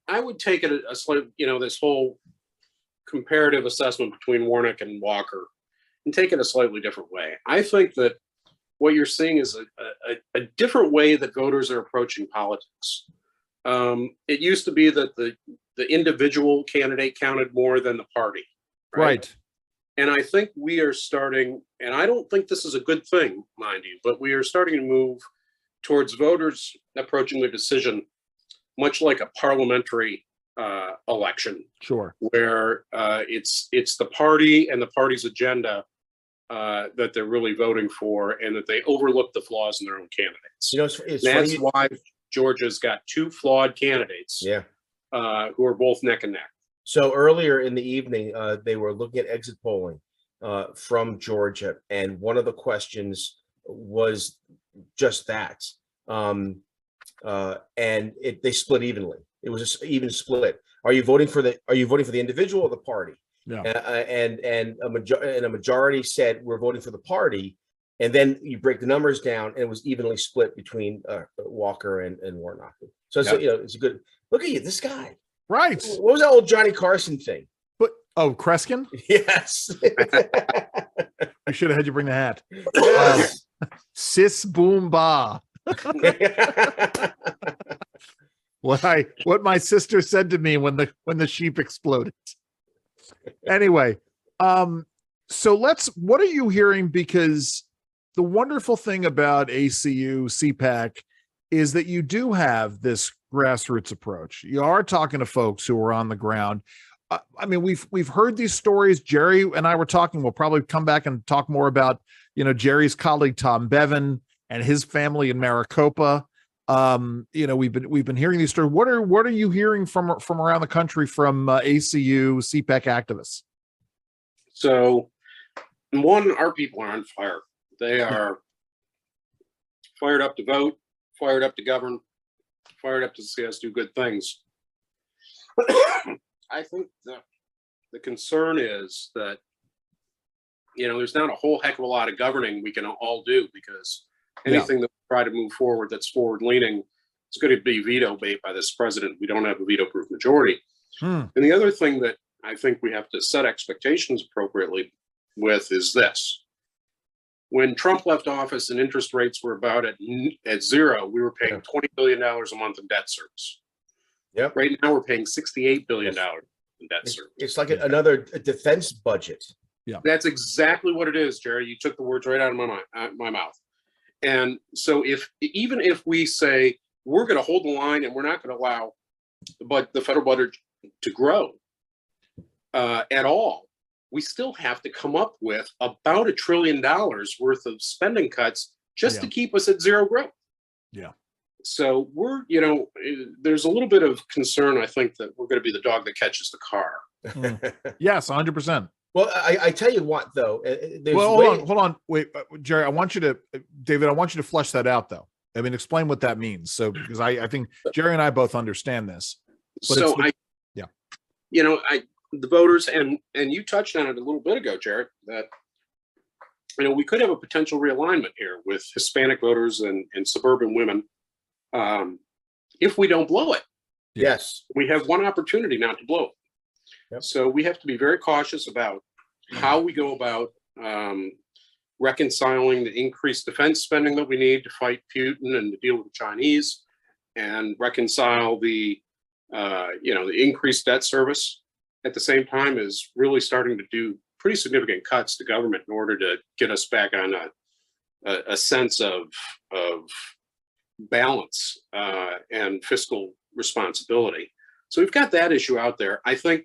I would take it a slight, this whole comparative assessment between Warnock and Walker, and take it a slightly different way. I think that what you're seeing is a different way that voters are approaching politics. It used to be that the individual candidate counted more than the party. Right. And I think we are starting, and I don't think this is a good thing, mind you, but we are starting to move towards voters approaching their decision much like a parliamentary election, Sure. where it's the party and the party's agenda that they're really voting for, and that they overlook the flaws in their own candidates. You know, it's That's funny. why Georgia's got two flawed candidates, Yeah. who are both neck and neck. So earlier in the evening, they were looking at exit polling from Georgia, and one of the questions was just that. And they split evenly. It was an even split. Are you voting for the individual or the party? Yeah. And a majority said we're voting for the party. And then you break the numbers down, and it was evenly split between Walker and Warnock. So it's, it's a good look at you, this guy. Right. What was that old Johnny Carson thing? But Kreskin? Yes. I should have had you bring the hat. Yes. Sis boom ba. What my sister said to me when the sheep exploded. Anyway, so what are you hearing? Because the wonderful thing about ACU, CPAC, is that you do have this grassroots approach. You are talking to folks who are on the ground. I mean, we've heard these stories. Jerry and I were talking. We'll probably come back and talk more about, Jerry's colleague Tom Bevan and his family in Maricopa. We've been hearing these stories. What are you hearing from around the country from ACU, CPAC activists? So, one, our people are on fire. They are fired up to vote, fired up to govern, fired up to see us do good things. I think the concern is that, there's not a whole heck of a lot of governing we can all do, because anything that we try to move forward that's forward leaning, it's going to be veto bait by this president. We don't have a veto proof majority. And the other thing that I think we have to set expectations appropriately with is this. When Trump left office and interest rates were about at zero, we were paying $20 billion a month in debt service. Yep. Right now we're paying $68 billion in debt service. It's like another defense budget. Yeah, that's exactly what it is, Jerry. You took the words right out of my mouth. And so even if we say we're going to hold the line and we're not going to allow the federal budget to grow at all, we still have to come up with about $1 trillion worth of spending cuts just to keep us at zero growth. Yeah. So there's a little bit of concern, I think, that we're going to be the dog that catches the car. Yes, 100%. Well, I tell you what, though. Hold on. Wait, Jerry, David, I want you to flesh that out, though. I mean, explain what that means. So, because I think Jerry and I both understand this. So the voters, and you touched on it a little bit ago, Jared, that we could have a potential realignment here with Hispanic voters and suburban women if we don't blow it. Yes, we have one opportunity not to blow it. Yep. So we have to be very cautious about how we go about reconciling the increased defense spending that we need to fight Putin and to deal with the Chinese, and reconcile the increased debt service at the same time as really starting to do pretty significant cuts to government in order to get us back on a sense of balance and fiscal responsibility. So we've got that issue out there. I think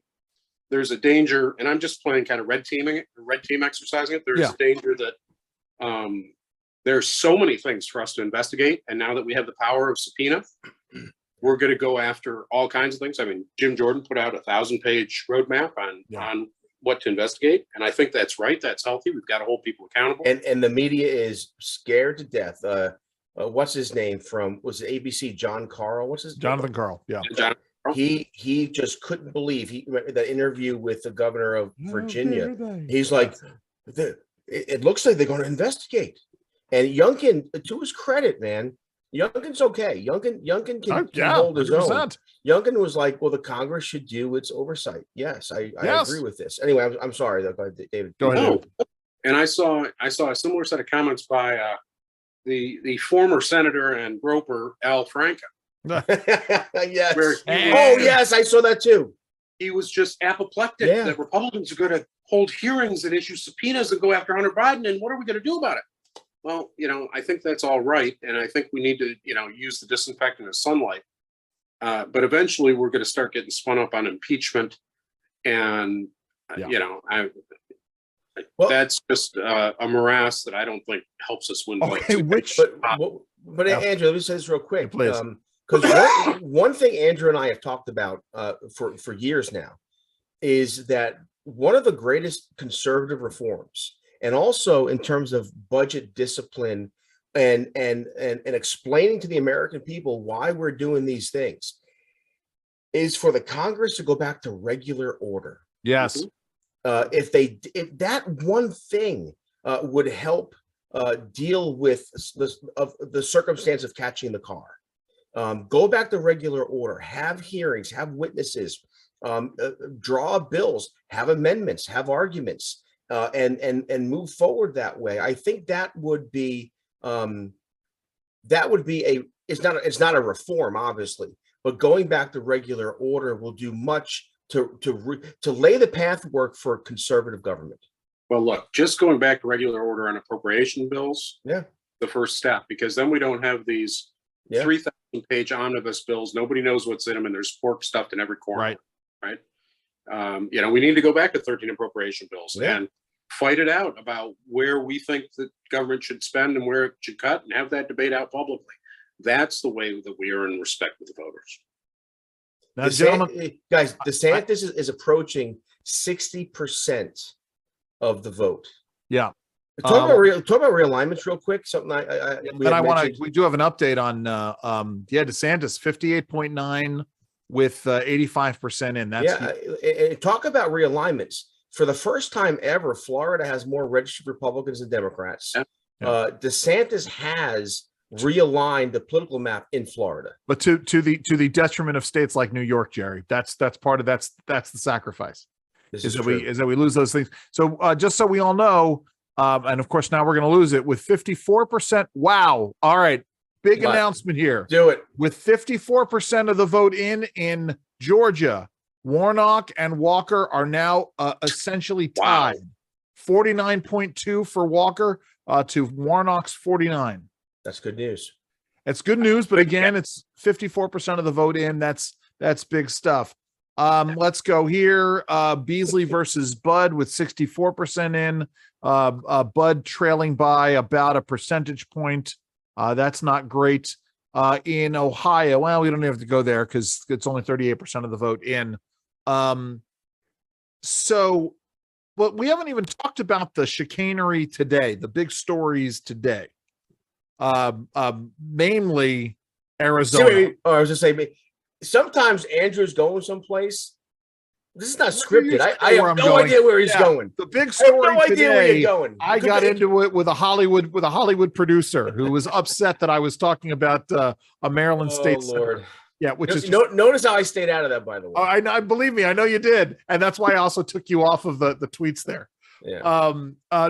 there's a danger, and I'm just playing kind of red team exercising it. There's a danger that there's so many things for us to investigate. And now that we have the power of subpoena, we're going to go after all kinds of things. I mean, Jim Jordan put out a 1,000-page roadmap on what to investigate. And I think that's right. That's healthy. We've got to hold people accountable. And the media is scared to death. What's his name was it ABC? John Carl? What's his name? Jonathan Carl. Yeah. John Carl. He just couldn't believe that interview with the governor of Virginia. He's like, it looks like they're going to investigate. And Youngkin, to his credit, man, Youngkin's okay. Youngkin can hold his 100%. Own. Youngkin was like, well, the Congress should do its oversight. Yes, I agree with this. Anyway, I'm sorry, David. Go ahead. And I saw a similar set of comments by the former senator and groper Al Franken. Yes. Yes, I saw that too. He was just apoplectic that Republicans are going to hold hearings and issue subpoenas and go after Hunter Biden. And what are we going to do about it? Well, I think that's all right. And I think we need to, use the disinfectant of sunlight. But eventually we're going to start getting spun up on impeachment. And, that's just a morass that I don't think helps us win. Okay, but Andrew, let me say this real quick. Please. Because one thing Andrew and I have talked about for years now is that one of the greatest conservative reforms, and also in terms of budget discipline and explaining to the American people why we're doing these things, is for the Congress to go back to regular order. Yes. If that one thing would help deal with the circumstance of catching the car, go back to regular order, have hearings, have witnesses, draw bills, have amendments, have arguments, and move forward that way. I think that would be it's not a reform, obviously, but going back to regular order will do much to lay the pathwork for conservative government. Well, look, just going back to regular order on appropriation bills, the first step, because then we don't have these 3,000-page omnibus bills. Nobody knows what's in them, and there's pork stuffed in every corner. Right. We need to go back to 13 appropriation bills and fight it out about where we think the government should spend and where it should cut, and have that debate out publicly. That's the way that we earn respect with the voters. Now, gentlemen, guys, DeSantis is approaching 60% of the vote. Yeah. Talk about realignments real quick. Something we do have an update on DeSantis 58.9 with 85% in. That's talk about realignments. For the first time ever, Florida has more registered Republicans than Democrats. DeSantis has realigned the political map in Florida, but to the detriment of states like New York, Jerry. That's part of that's the sacrifice. Is that we lose those things. So just so we all know, and of course now we're going to lose it with 54%. Wow. All right. Big announcement here. Do it. With 54% of the vote in Georgia, Warnock and Walker are now essentially tied. 49.2 for Walker to Warnock's 49. That's good news. It's good news, but again, it's 54% of the vote in. That's big stuff. Let's go here. Beasley versus Budd with 64% in. Budd trailing by about a percentage point. That's not great. In Ohio, well, we don't have to go there because it's only 38% of the vote in. But we haven't even talked about the chicanery today, the big stories today. Mainly Arizona. I was just saying, sometimes Andrew's going someplace. This is not scripted. I have no idea where he's going. The big story I have no today, idea where you're going. I got into it with a Hollywood producer who was upset that I was talking about a Maryland state senator. Yeah, notice how I stayed out of that, by the way. I believe me, I know you did, and that's why I also took you off of the tweets there. Yeah.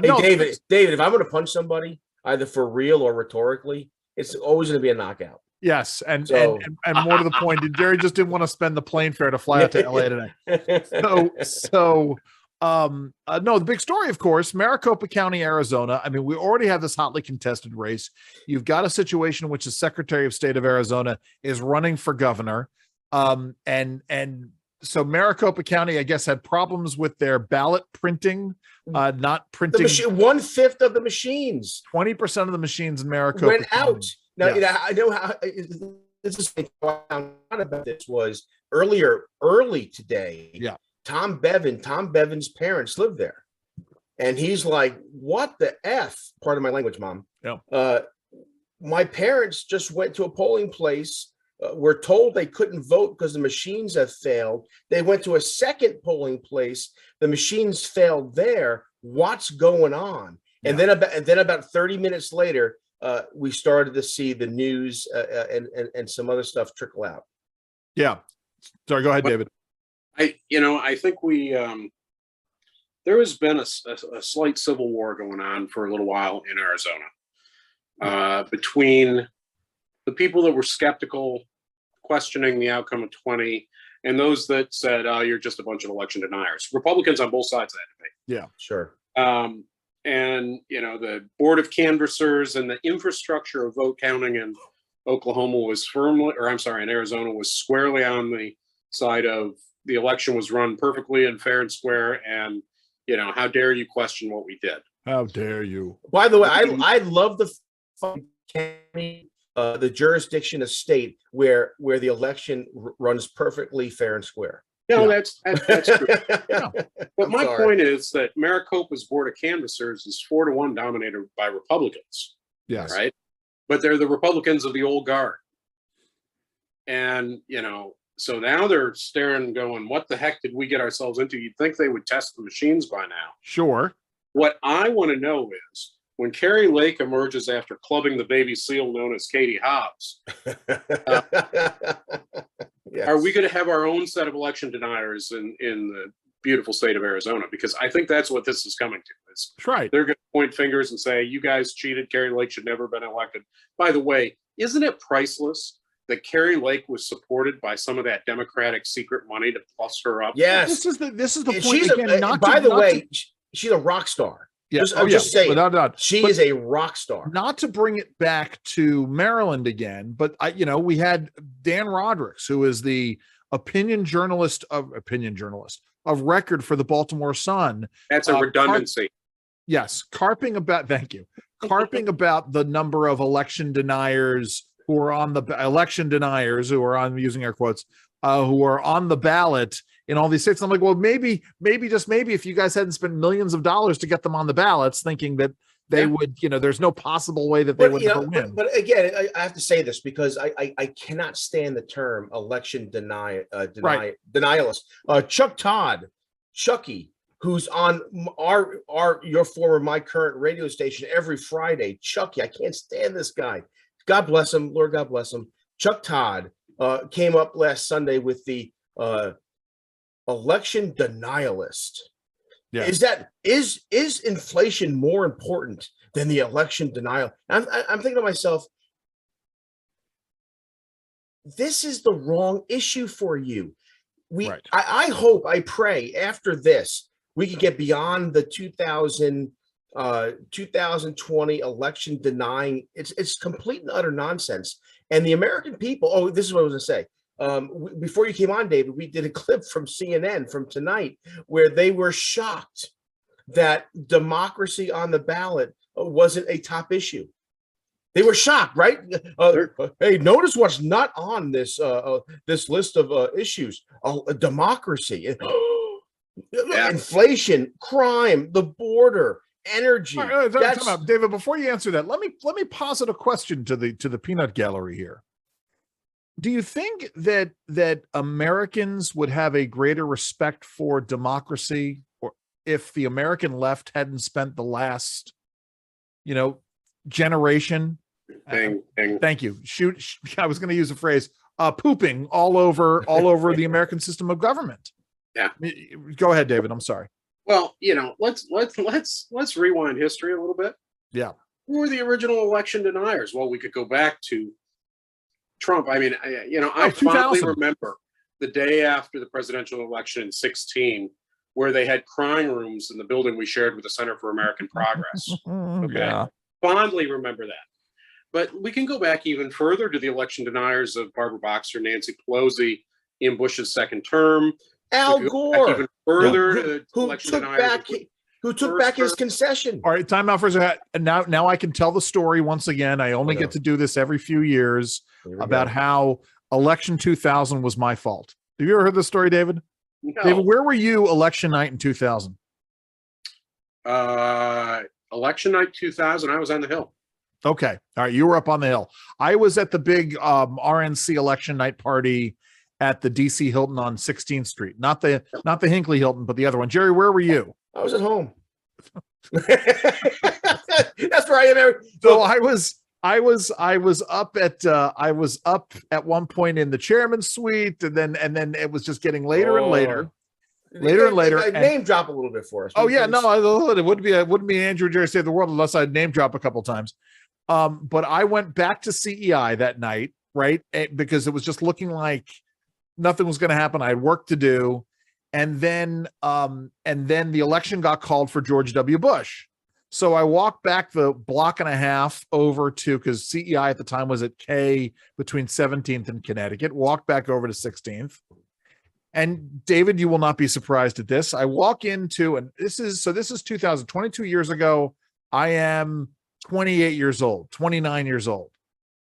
David, if I'm going to punch somebody, either for real or rhetorically, it's always going to be a knockout. Yes, and more to the point, Jerry just didn't want to spend the plane fare to fly out to LA today. No, the big story, of course, Maricopa County, Arizona. I mean, we already have this hotly contested race. You've got a situation in which the Secretary of State of Arizona is running for governor. And so Maricopa County, I guess, had problems with their ballot printing, not printing. 1/5 of the machines. 20% of the machines in Maricopa went out. County. Now, I know how this is about this was early today. Yeah. Tom Bevan's parents live there. And he's like, what the F? Pardon my language, Mom. Yeah. My parents just went to a polling place. We're told they couldn't vote because the machines have failed. They went to a second polling place. The machines failed there. What's going on? Yeah. And then about 30 minutes later, we started to see the news and some other stuff trickle out. Yeah. Sorry, go ahead, David. I think there has been a slight civil war going on for a little while in Arizona between the people that were skeptical, questioning the outcome of 20, and those that said, "Oh, you're just a bunch of election deniers." Republicans on both sides of that debate. Yeah, sure. And the board of canvassers and the infrastructure of vote counting and Oklahoma was firmly, or I'm sorry, and Arizona was squarely on the side of the election was run perfectly and fair and square. And, you know, how dare you question what we did? How dare you? By the way, I love the county, the jurisdiction of state where the election runs perfectly fair and square. No, that's true. Yeah. But my point is that Maricopa's Board of Canvassers is 4-1 dominated by Republicans. Yes. Right. But they're the Republicans of the old guard. And, you know, so now they're staring and going, what the heck did we get ourselves into? You'd think they would test the machines by now. Sure. What I want to know is when Carrie Lake emerges after clubbing the baby seal known as Katie Hobbs, Yes. are we going to have our own set of election deniers in the beautiful state of Arizona? Because I think that's what this is coming to. That's right. They're going to point fingers and say, you guys cheated. Carrie Lake should never have been elected. By the way, isn't it priceless that Carrie Lake was supported by some of that Democratic secret money to plus her up? Yes. This is the point. She's again, by the way, she's a rock star. Yeah. I'm just saying, without doubt. she is a rock star. Not to bring it back to Maryland again, but we had Dan Rodericks, who is the opinion journalist of record for the Baltimore Sun. That's a redundancy. Carping about the number of election deniers who are on the I'm using air quotes, who are on the ballot in all these states. I'm like, well, maybe if you guys hadn't spent millions of dollars to get them on the ballots, thinking that they would, there's no possible way that they would ever win. But again, I have to say this because I cannot stand the term election denialist. Chuck Todd, Chucky, who's on your former My Current radio station every Friday. Chucky, I can't stand this guy. God bless him. Lord God bless him. Chuck Todd came up last Sunday with the election denialist. Yeah. Is inflation more important than the election denial? I'm thinking to myself, this is the wrong issue for you. I hope, I pray after this, we can get beyond the 2020 election denying. It's complete and utter nonsense. And the American people, this is what I was going to say. Before you came on, David, we did a clip from CNN from tonight where they were shocked that democracy on the ballot wasn't a top issue. They were shocked, right? Hey, notice what's not on this this list of issues. Democracy, inflation, crime, the border, energy. David, before you answer that, let me posit a question to the peanut gallery here. Do you think that Americans would have a greater respect for democracy, or if the American left hadn't spent the last, generation? Thank you. I was going to use a phrase, pooping all over the American system of government. Yeah. Go ahead, David. I'm sorry. Well, let's rewind history a little bit. Yeah. Who were the original election deniers? Well, we could go back to Trump. I mean, I fondly remember the day after the presidential election in 2016, where they had crying rooms in the building we shared with the Center for American Progress. Okay. Yeah. Fondly remember that. But we can go back even further to the election deniers of Barbara Boxer, Nancy Pelosi in Bush's second term. Al Gore. Even further, who took back his concession. All right, time out for a second. And now I can tell the story once again. I only get to do this every few years about how election 2000 was my fault. Have you ever heard this story, David? No. David, where were you election night in 2000? Election night 2000, I was on the Hill. Okay. All right. You were up on the Hill. I was at the big RNC election night party at the DC Hilton on 16th Street. Not the Hinckley Hilton, but the other one. Jerry, where were you? I was at home. That's where I am. So I was up at one point in the chairman's suite, and then it was just getting later and later. Name drop a little bit for us. Oh yeah, no, it wouldn't be Andrew Jerry Save the World unless I'd name drop a couple times. But I went back to CEI that night, right? Because it was just looking like nothing was going to happen. I had work to do. And then the election got called for George W. Bush. So I walked back the block and a half over to, because CEI at the time was at K between 17th and Connecticut, walked back over to 16th. And David, you will not be surprised at this. I walk into, and this is 2022 years ago. I am 28 years old, 29 years old.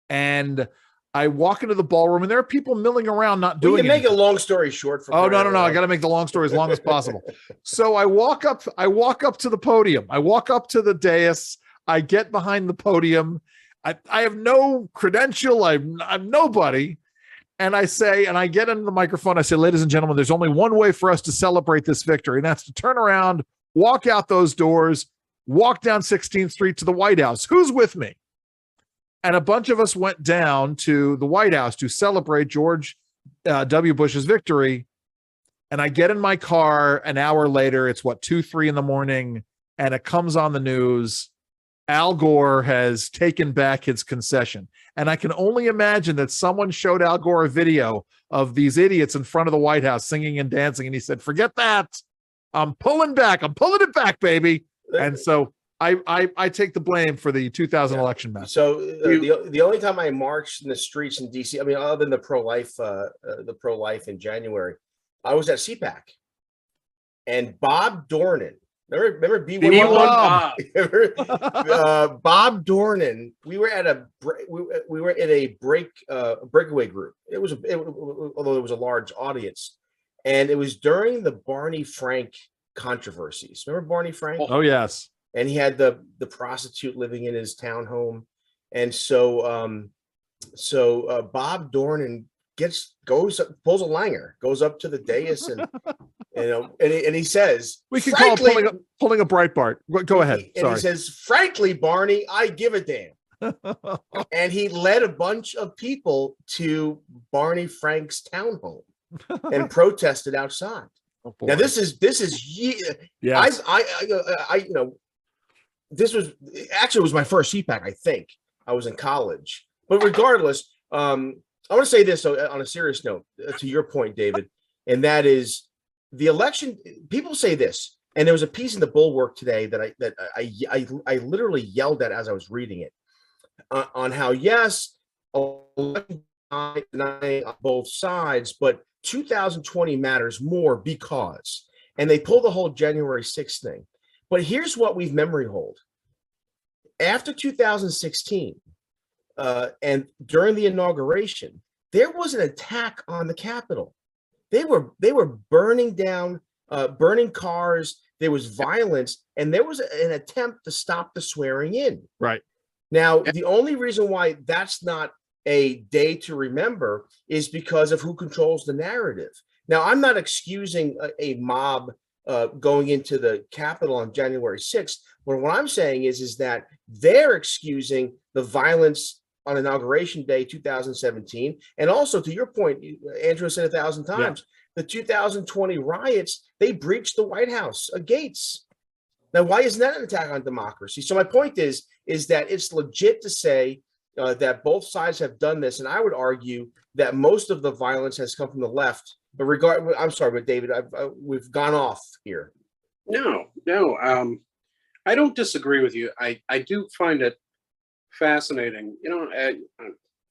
And I walk into the ballroom and there are people milling around, not doing anything. You can make anything. a long story short. No. I got to make the long story as long as possible. So I walk up to the podium. I walk up to the dais. I get behind the podium. I have no credential. I'm nobody. And I say, and I get into the microphone. I say, ladies and gentlemen, there's only one way for us to celebrate this victory. And that's to turn around, walk out those doors, walk down 16th Street to the White House. Who's with me? And a bunch of us went down to the White House to celebrate George W. Bush's victory. And I get in my car an hour later. It's 2, 3 in the morning. And it comes on the news. Al Gore has taken back his concession. And I can only imagine that someone showed Al Gore a video of these idiots in front of the White House singing and dancing. And he said, forget that. I'm pulling back. I'm pulling it back, baby. And so I take the blame for the 2000 election mess. So the only time I marched in the streets in DC, I mean, other than the pro-life in January, I was at CPAC, and Bob Dornan. Remember B1 Bob? Bob Dornan. We were at a breakaway group. Although it was a large audience, and it was during the Barney Frank controversies. Remember Barney Frank? Oh yes. And he had the prostitute living in his townhome, and so Bob Dornan pulls a Langer, goes up to the dais, and and he says, we could call it pulling a Breitbart. Go ahead. And he says, frankly, Barney, I give a damn. And he led a bunch of people to Barney Frank's townhome and protested outside. Oh, now this is yes. This was actually, it was my first CPAC. I think I was in college, but regardless, I want to say this on a serious note to your point, David, and that is the election. People say this, and there was a piece in the Bulwark today that I literally yelled at as I was reading it on how yes, election on both sides, but 2020 matters more because, and they pull the whole January 6th thing. But here's what we've memory hold. After 2016, and during the inauguration, there was an attack on the Capitol. They were burning down, burning cars. There was violence, and there was an attempt to stop the swearing in. Right. Now, the only reason why that's not a day to remember is because of who controls the narrative. Now, I'm not excusing a mob going into the Capitol on January 6th. But what I'm saying is that they're excusing the violence on Inauguration Day 2017. And also, to your point, Andrew said 1,000 times, the 2020 riots, they breached the White House gates. Now, why isn't that an attack on democracy? So my point is that it's legit to say that both sides have done this. And I would argue that most of the violence has come from the left. But I'm sorry, but David, we've gone off here. No, I don't disagree with you. I do find it fascinating.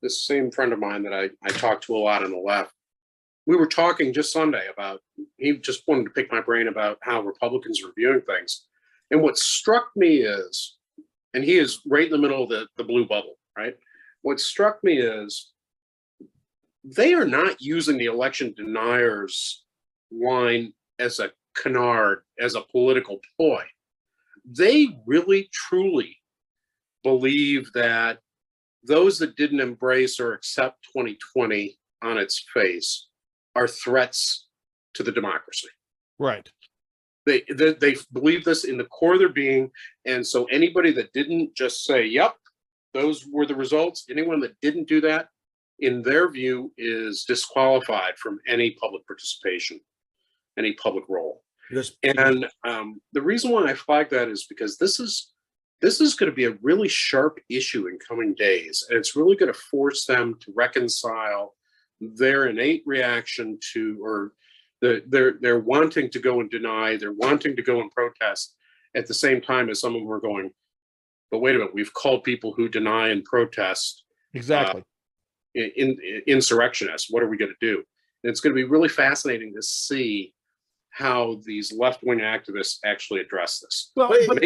This same friend of mine that I talk to a lot on the left, we were talking just Sunday about, he just wanted to pick my brain about how Republicans are viewing things. And what struck me is, and he is right in the middle of the blue bubble, right? What struck me is, they are not using the election deniers line as a canard, as a political ploy. They really, truly believe that those that didn't embrace or accept 2020 on its face are threats to the democracy. Right. They believe this in the core of their being. And so anybody that didn't just say, yep, those were the results, anyone that didn't do that, in their view, is disqualified from any public participation, any public role. Yes. And the reason why I flag that is because this is going to be a really sharp issue in coming days, and it's really going to force them to reconcile their innate reaction to, or they're wanting to go and deny, they're wanting to go and protest, at the same time as some of them are going, but wait a minute, we've called people who deny and protest Exactly. Insurrectionists. What are we going to do? And it's going to be really fascinating to see how these left-wing activists actually address this. Well, but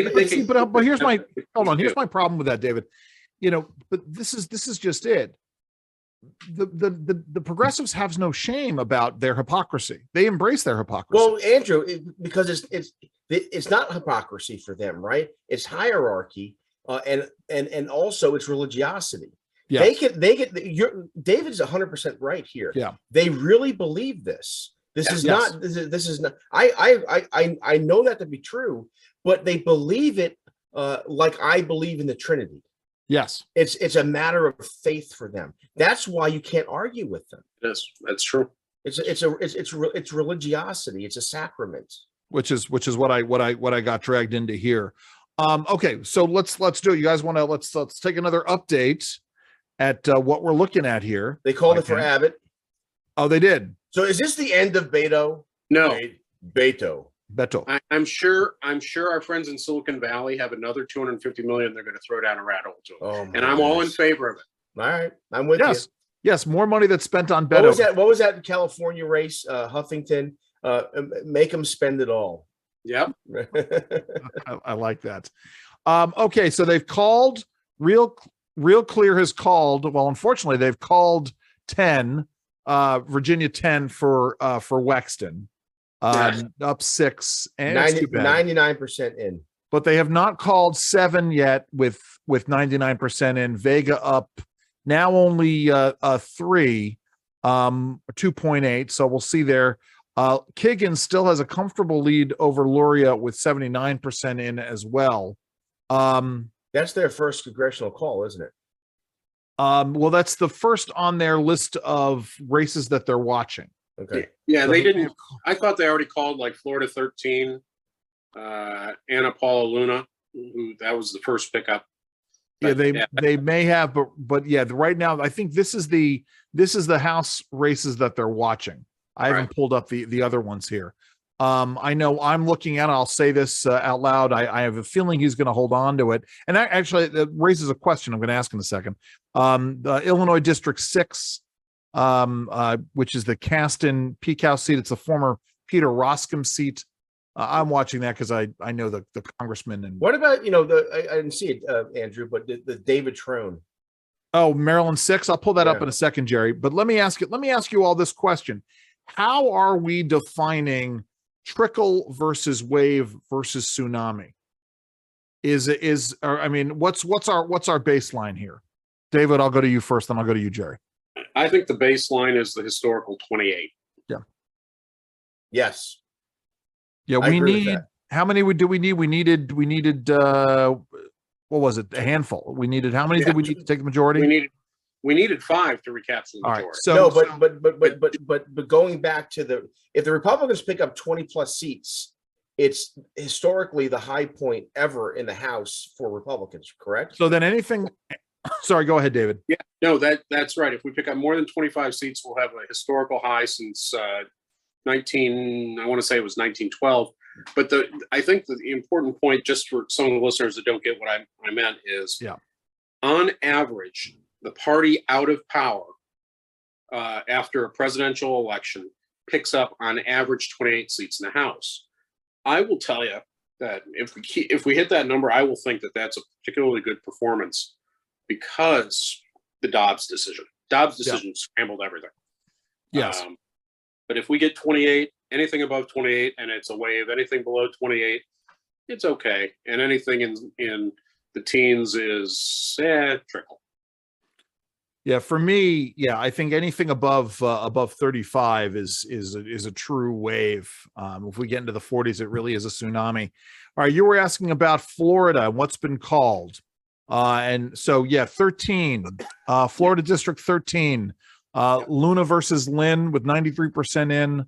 here's my hold on. Here's do. my problem with that, David. You know, but this is just it. The progressives have no shame about their hypocrisy. They embrace their hypocrisy. Well, Andrew, because it's not hypocrisy for them, right? It's hierarchy, and also it's religiosity. Yeah. David's 100% right here. Yeah. They really believe this. This is not. I know that to be true, but they believe it like I believe in the Trinity. Yes. It's a matter of faith for them. That's why you can't argue with them. Yes, that's true. It's religiosity. It's a sacrament. Which is what I got dragged into here. Okay, so let's do it. You guys want to let's take another update at what we're looking at here. They called it for Abbott. Oh, they did. So is this the end of Beto? No. Beto. I'm sure our friends in Silicon Valley have another 250 million they're going to throw down a rat hole to them. And I'm all in favor of it. All right. I'm with you. Yes, more money that's spent on Beto. What was that California race? Huffington. Make them spend it all. Yep. I like that. Okay, so they've called Real Clear has called. Well, unfortunately, they've called 10, Virginia 10 for Wexton. Up 6 and 99% in, but they have not called 7 yet with 99% in. Vega up now only 3, 2.8. So we'll see there. Kagan still has a comfortable lead over Luria with 79% in as well. That's their first congressional call, isn't it? Well, that's the first on their list of races that they're watching. Okay. Yeah, they didn't. I thought they already called like Florida 13, Anna Paula Luna. That was the first pickup. Yeah, they may have, but yeah, right now I think this is the House races that they're watching. I haven't pulled up the other ones here. I know I'm looking at it. I'll say this out loud. I have a feeling he's going to hold on to it. And that actually that raises a question I'm going to ask in a second. The Illinois District 6. Which is the Caston Peak seat. It's a former Peter Roscom seat. I'm watching that because I know the congressman. And what about I didn't see it, Andrew, but the David Trone. Oh, Maryland 6. I'll pull that up in a second, Jerry. But let me ask you all this question: how are we defining trickle versus wave versus tsunami? What's our baseline here? David, I'll go to you first, then I'll go to you, Jerry. I think the baseline is the historical 28. Yeah. Yes. Yeah, we need how many do we need? We needed what was it? A handful. We needed how many did we need to take the majority? We needed 5 to recapture the majority. All right, but going back to if the Republicans pick up 20 plus seats, it's historically the high point ever in the House for Republicans, correct? So then anything sorry, go ahead, David. Yeah, no, that's right. If we pick up more than 25 seats, we'll have a historical high since I want to say it was 1912. But I think the important point, just for some of the listeners that don't get what I meant, is on average, the party out of power after a presidential election picks up on average 28 seats in the House. I will tell you that if we hit that number, I will think that that's a particularly good performance, because the Dobbs decision scrambled everything. Yes. But if we get 28, anything above 28, and it's a wave, anything below 28, it's okay. And anything in the teens is trickle. Yeah, for me, I think anything above 35 is a true wave. If we get into the 40s, it really is a tsunami. All right, you were asking about Florida and what's been called. And so, 13, Florida District 13, Luna versus Lynn with 93% in.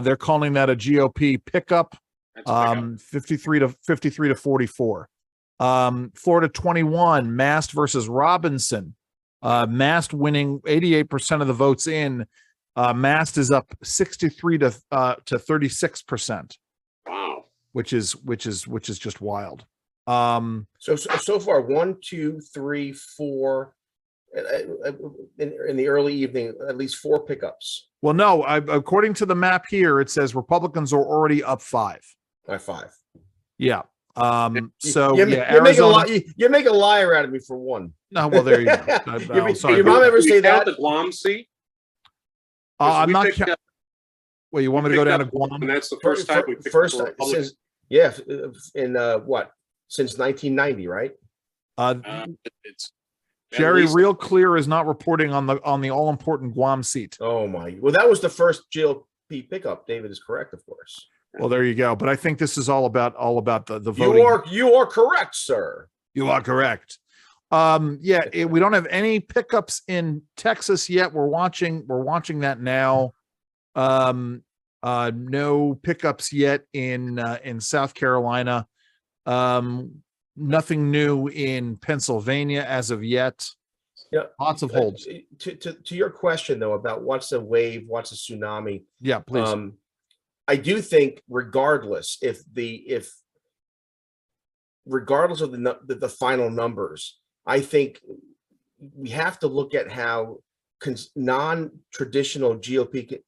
They're calling that a GOP pickup, 53 to 44. Florida 21, Mast versus Robinson. Mast winning 88% of the votes in. Mast is up 63 to 36%. Wow. which is just wild. So far, 1, 2, 3, 4 in the early evening, at least 4 pickups. Well, no, according to the map here, it says Republicans are already up 5. By 5. Yeah. So you're Arizona. you make a liar out of me for one. No, well, there you go. Sorry, your mom ever say that? The Guam seat? I'm not. Well, you want me to go down to Guam? And that's the first time we picked first up since, yeah, in what, since 1990, right? it's Jerry Real Clear is not reporting on the all important Guam seat. Oh my! Well, that was the first GOP pickup. David is correct, of course. Well, there you go. But I think this is all about the voting. You are correct, sir. You are correct. We don't have any pickups in Texas yet. We're watching that now. No pickups yet in South Carolina. Nothing new in Pennsylvania as of yet. Yeah, lots of holds. To your question though about what's a wave, what's a tsunami? Yeah, please. I do think regardless regardless of the final numbers, I think we have to look at how non-traditional GOP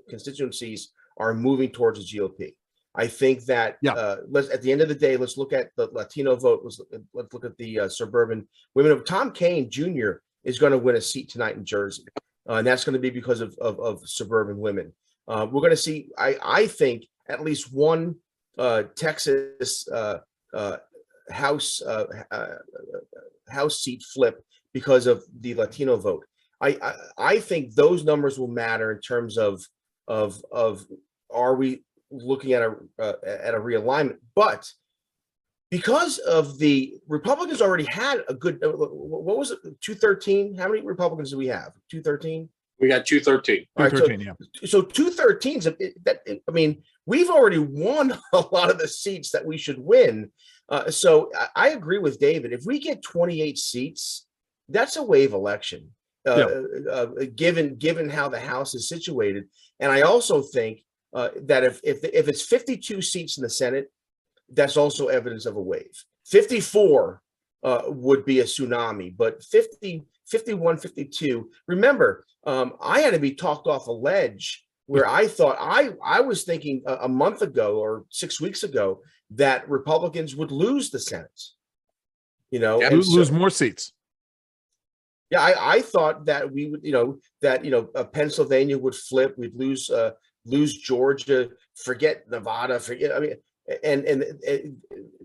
constituencies are moving towards the GOP. I think that at the end of the day, let's look at the Latino vote. Let's look at the suburban women. Of Tom Kaine Jr. is going to win a seat tonight in Jersey, and that's going to be because of suburban women. We're going to see, I think, at least one Texas House seat flip because of the Latino vote. I think those numbers will matter in terms of are we looking at a realignment, but because of the Republicans already had a good, what was it, 213? How many Republicans do we have? 213. We got 213. 213, right, so 213s. I mean, we've already won a lot of the seats that we should win. So I agree with David. If we get 28 seats, that's a wave election, given how the House is situated. And I also think that if it's 52 seats in the Senate, that's also evidence of a wave. 54 would be a tsunami, but 50, 51, 52. Remember, I had to be talked off a ledge where I thought I was thinking a month ago or 6 weeks ago that Republicans would lose the Senate. Lose more seats. Yeah, I thought that we would, Pennsylvania would flip. We'd lose Georgia, forget Nevada, and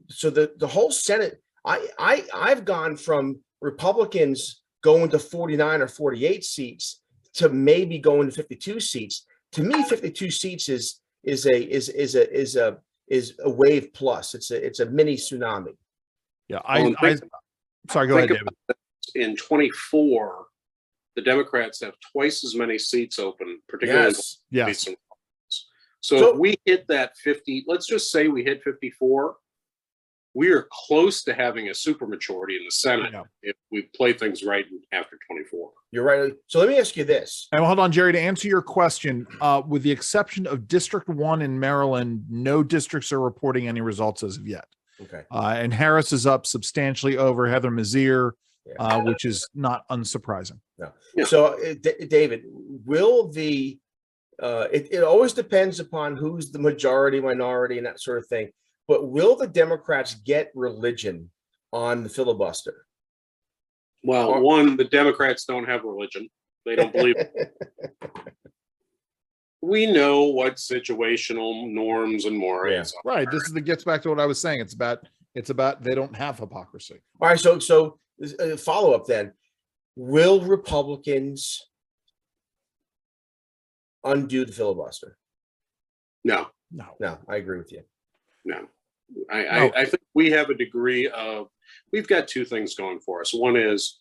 so the whole Senate. I've gone from Republicans going to 49 or 48 seats to maybe going to 52 seats. To me, 52 seats is a wave plus. It's a mini tsunami. Yeah, sorry, go ahead, David. In 24, the Democrats have twice as many seats open, particularly. Yes. So if we hit that 50, let's just say we hit 54, we are close to having a supermajority in the Senate if we play things right after 24. You're right. So let me ask you this. And hold on, Jerry, to answer your question, with the exception of District 1 in Maryland, no districts are reporting any results as of yet. Okay. And Harris is up substantially over Heather Mazier, which is not unsurprising. No. Yeah. So, David, will the it always depends upon who's the majority, minority, and that sort of thing. But will the Democrats get religion on the filibuster? Well, one, the Democrats don't have religion. They don't believe it. We know what situational norms and mores are. Right. This gets back to what I was saying. It's about they don't have hypocrisy. All right. So follow up then. Will Republicans undo the filibuster? No. I agree with you. No. I think we have a degree of, we've got two things going for us. One is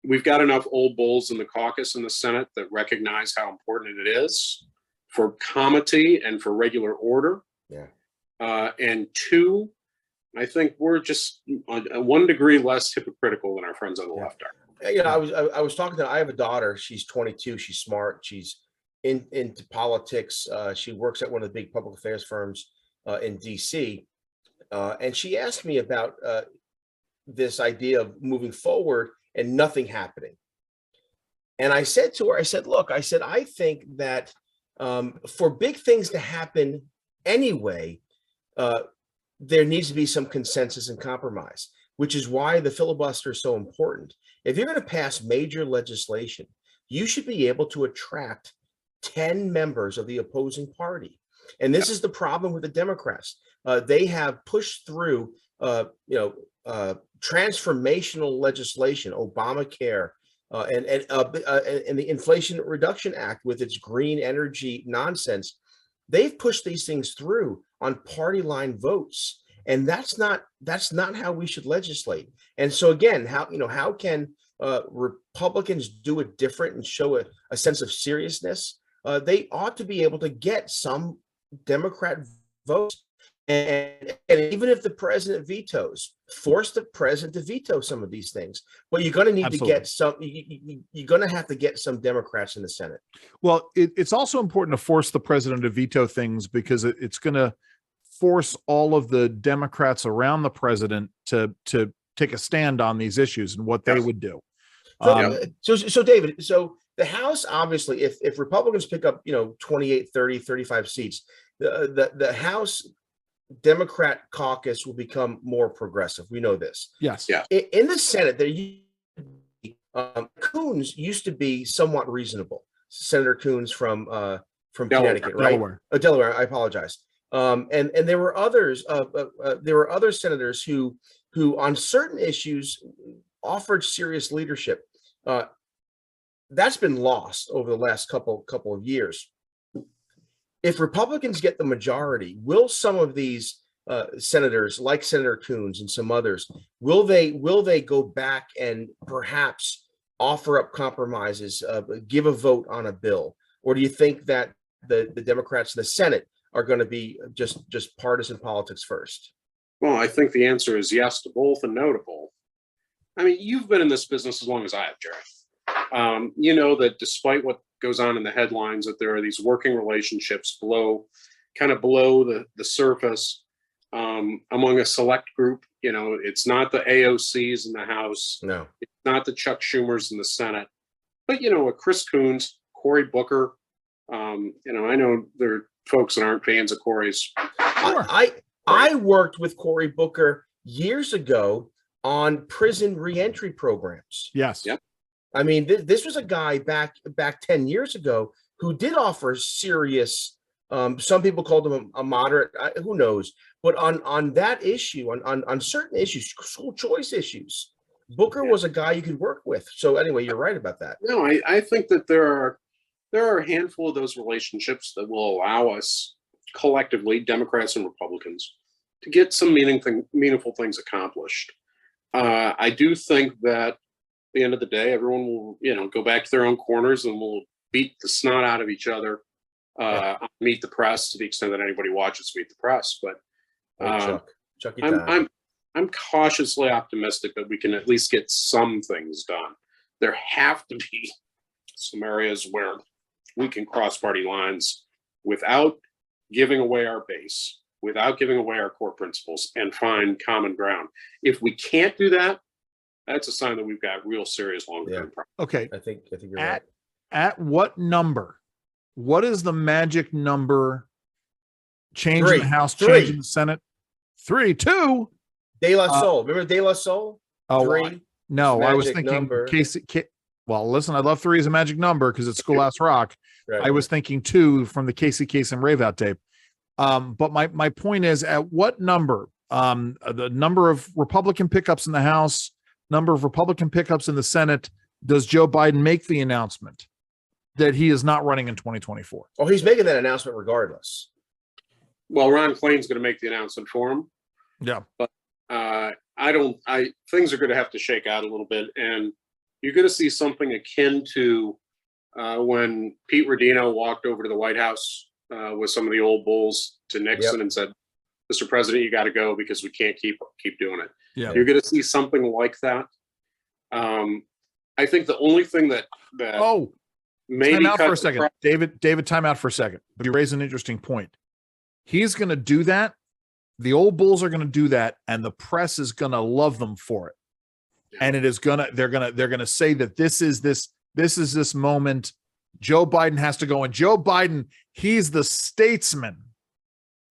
we've got enough old bulls in the caucus in the Senate that recognize how important it is for comity and for regular order. Yeah. And two, I think we're just 1 degree less hypocritical than our friends on the left are. I was talking to, I have a daughter. She's 22. She's smart. She's into politics. She works at one of the big public affairs firms in DC. And she asked me about this idea of moving forward and nothing happening. And I said to her, I said, look, I said, I think that for big things to happen anyway, there needs to be some consensus and compromise, which is why the filibuster is so important. If you're going to pass major legislation, you should be able to attract 10 members of the opposing party. And this is the problem with the Democrats. They have pushed through, transformational legislation, Obamacare, and the Inflation Reduction Act with its green energy nonsense. They've pushed these things through on party line votes, and that's not how we should legislate. And so again, how can Republicans do it different and show a sense of seriousness? They ought to be able to get some Democrat votes, and even if the president vetoes, force the president to veto some of these things. But you're going to need to get some. You're going to have to get some Democrats in the Senate. Well, it's also important to force the president to veto things because it's going to force all of the Democrats around the president to take a stand on these issues and what they would do. So David, so the House, obviously, if Republicans pick up, 28, 30, 35 seats, the House Democrat caucus will become more progressive. We know this. Yes. Yeah. In the Senate, Coons used to be somewhat reasonable. Senator Coons from Connecticut, right? Delaware. Delaware. I apologize. And there were others. There were other senators who on certain issues offered serious leadership. That's been lost over the last couple of years. If Republicans get the majority, will some of these senators, like Senator Coons and some others, will they go back and perhaps offer up compromises, give a vote on a bill, or do you think that the Democrats in the Senate are going to be just partisan politics first? Well, I think the answer is yes to both and no to both. I mean, you've been in this business as long as I have, Jerry. You know that despite what goes on in the headlines, that there are these working relationships below the surface among a select group. It's not the AOCs in the House. No, it's not the Chuck Schumers in the Senate. But, a Chris Coons, Cory Booker. I know there are folks that aren't fans of Cory's. I worked with Cory Booker years ago on prison reentry programs. Yes. Yep. I mean, this was a guy back 10 years ago who did offer serious. Some people called him a moderate. Who knows? But on that issue, on certain issues, school choice issues, Booker was a guy you could work with. So anyway, you're right about that. No, I think that there are a handful of those relationships that will allow us collectively, Democrats and Republicans, to get some meaningful things accomplished. I do think that at the end of the day, everyone will, go back to their own corners and will beat the snot out of each other. Meet the Press, to the extent that anybody watches Meet the Press. But I'm cautiously optimistic that we can at least get some things done. There have to be some areas where we can cross party lines without giving away our base, without giving away our core principles, and find common ground. If we can't do that, that's a sign that we've got real serious long-term problems. Okay. I think you're right. At what number? What is the magic number? Change in the House, change in the Senate. 3, 2. De La Soul. Remember De La Soul? Oh, 3. No, I was Magic thinking number. well, listen, I love 3 as a magic number because it's Schoolhouse Rock. Right. I was thinking 2 from the Casey Kasem Rave-Out tape. But my point is, at what number? The number of Republican pickups in the House, number of Republican pickups in the Senate, does Joe Biden make the announcement that he is not running in 2024? Oh, he's making that announcement regardless. Well, Ron Klain's going to make the announcement for him. Yeah. But things are going to have to shake out a little bit. And you're going to see something akin to when Pete Rodino walked over to the White House with some of the old bulls to Nixon and said, "Mr. President, you got to go because we can't keep doing it." Yeah. You're going to see something like that. I think the only thing that maybe Time out cut for a the second, David. Time out for a second. But you raise an interesting point. He's going to do that. The old bulls are going to do that, and the press is going to love them for it. Yeah. And they're going to say that this is this moment. Joe Biden has to go, and Joe Biden, he's the statesman.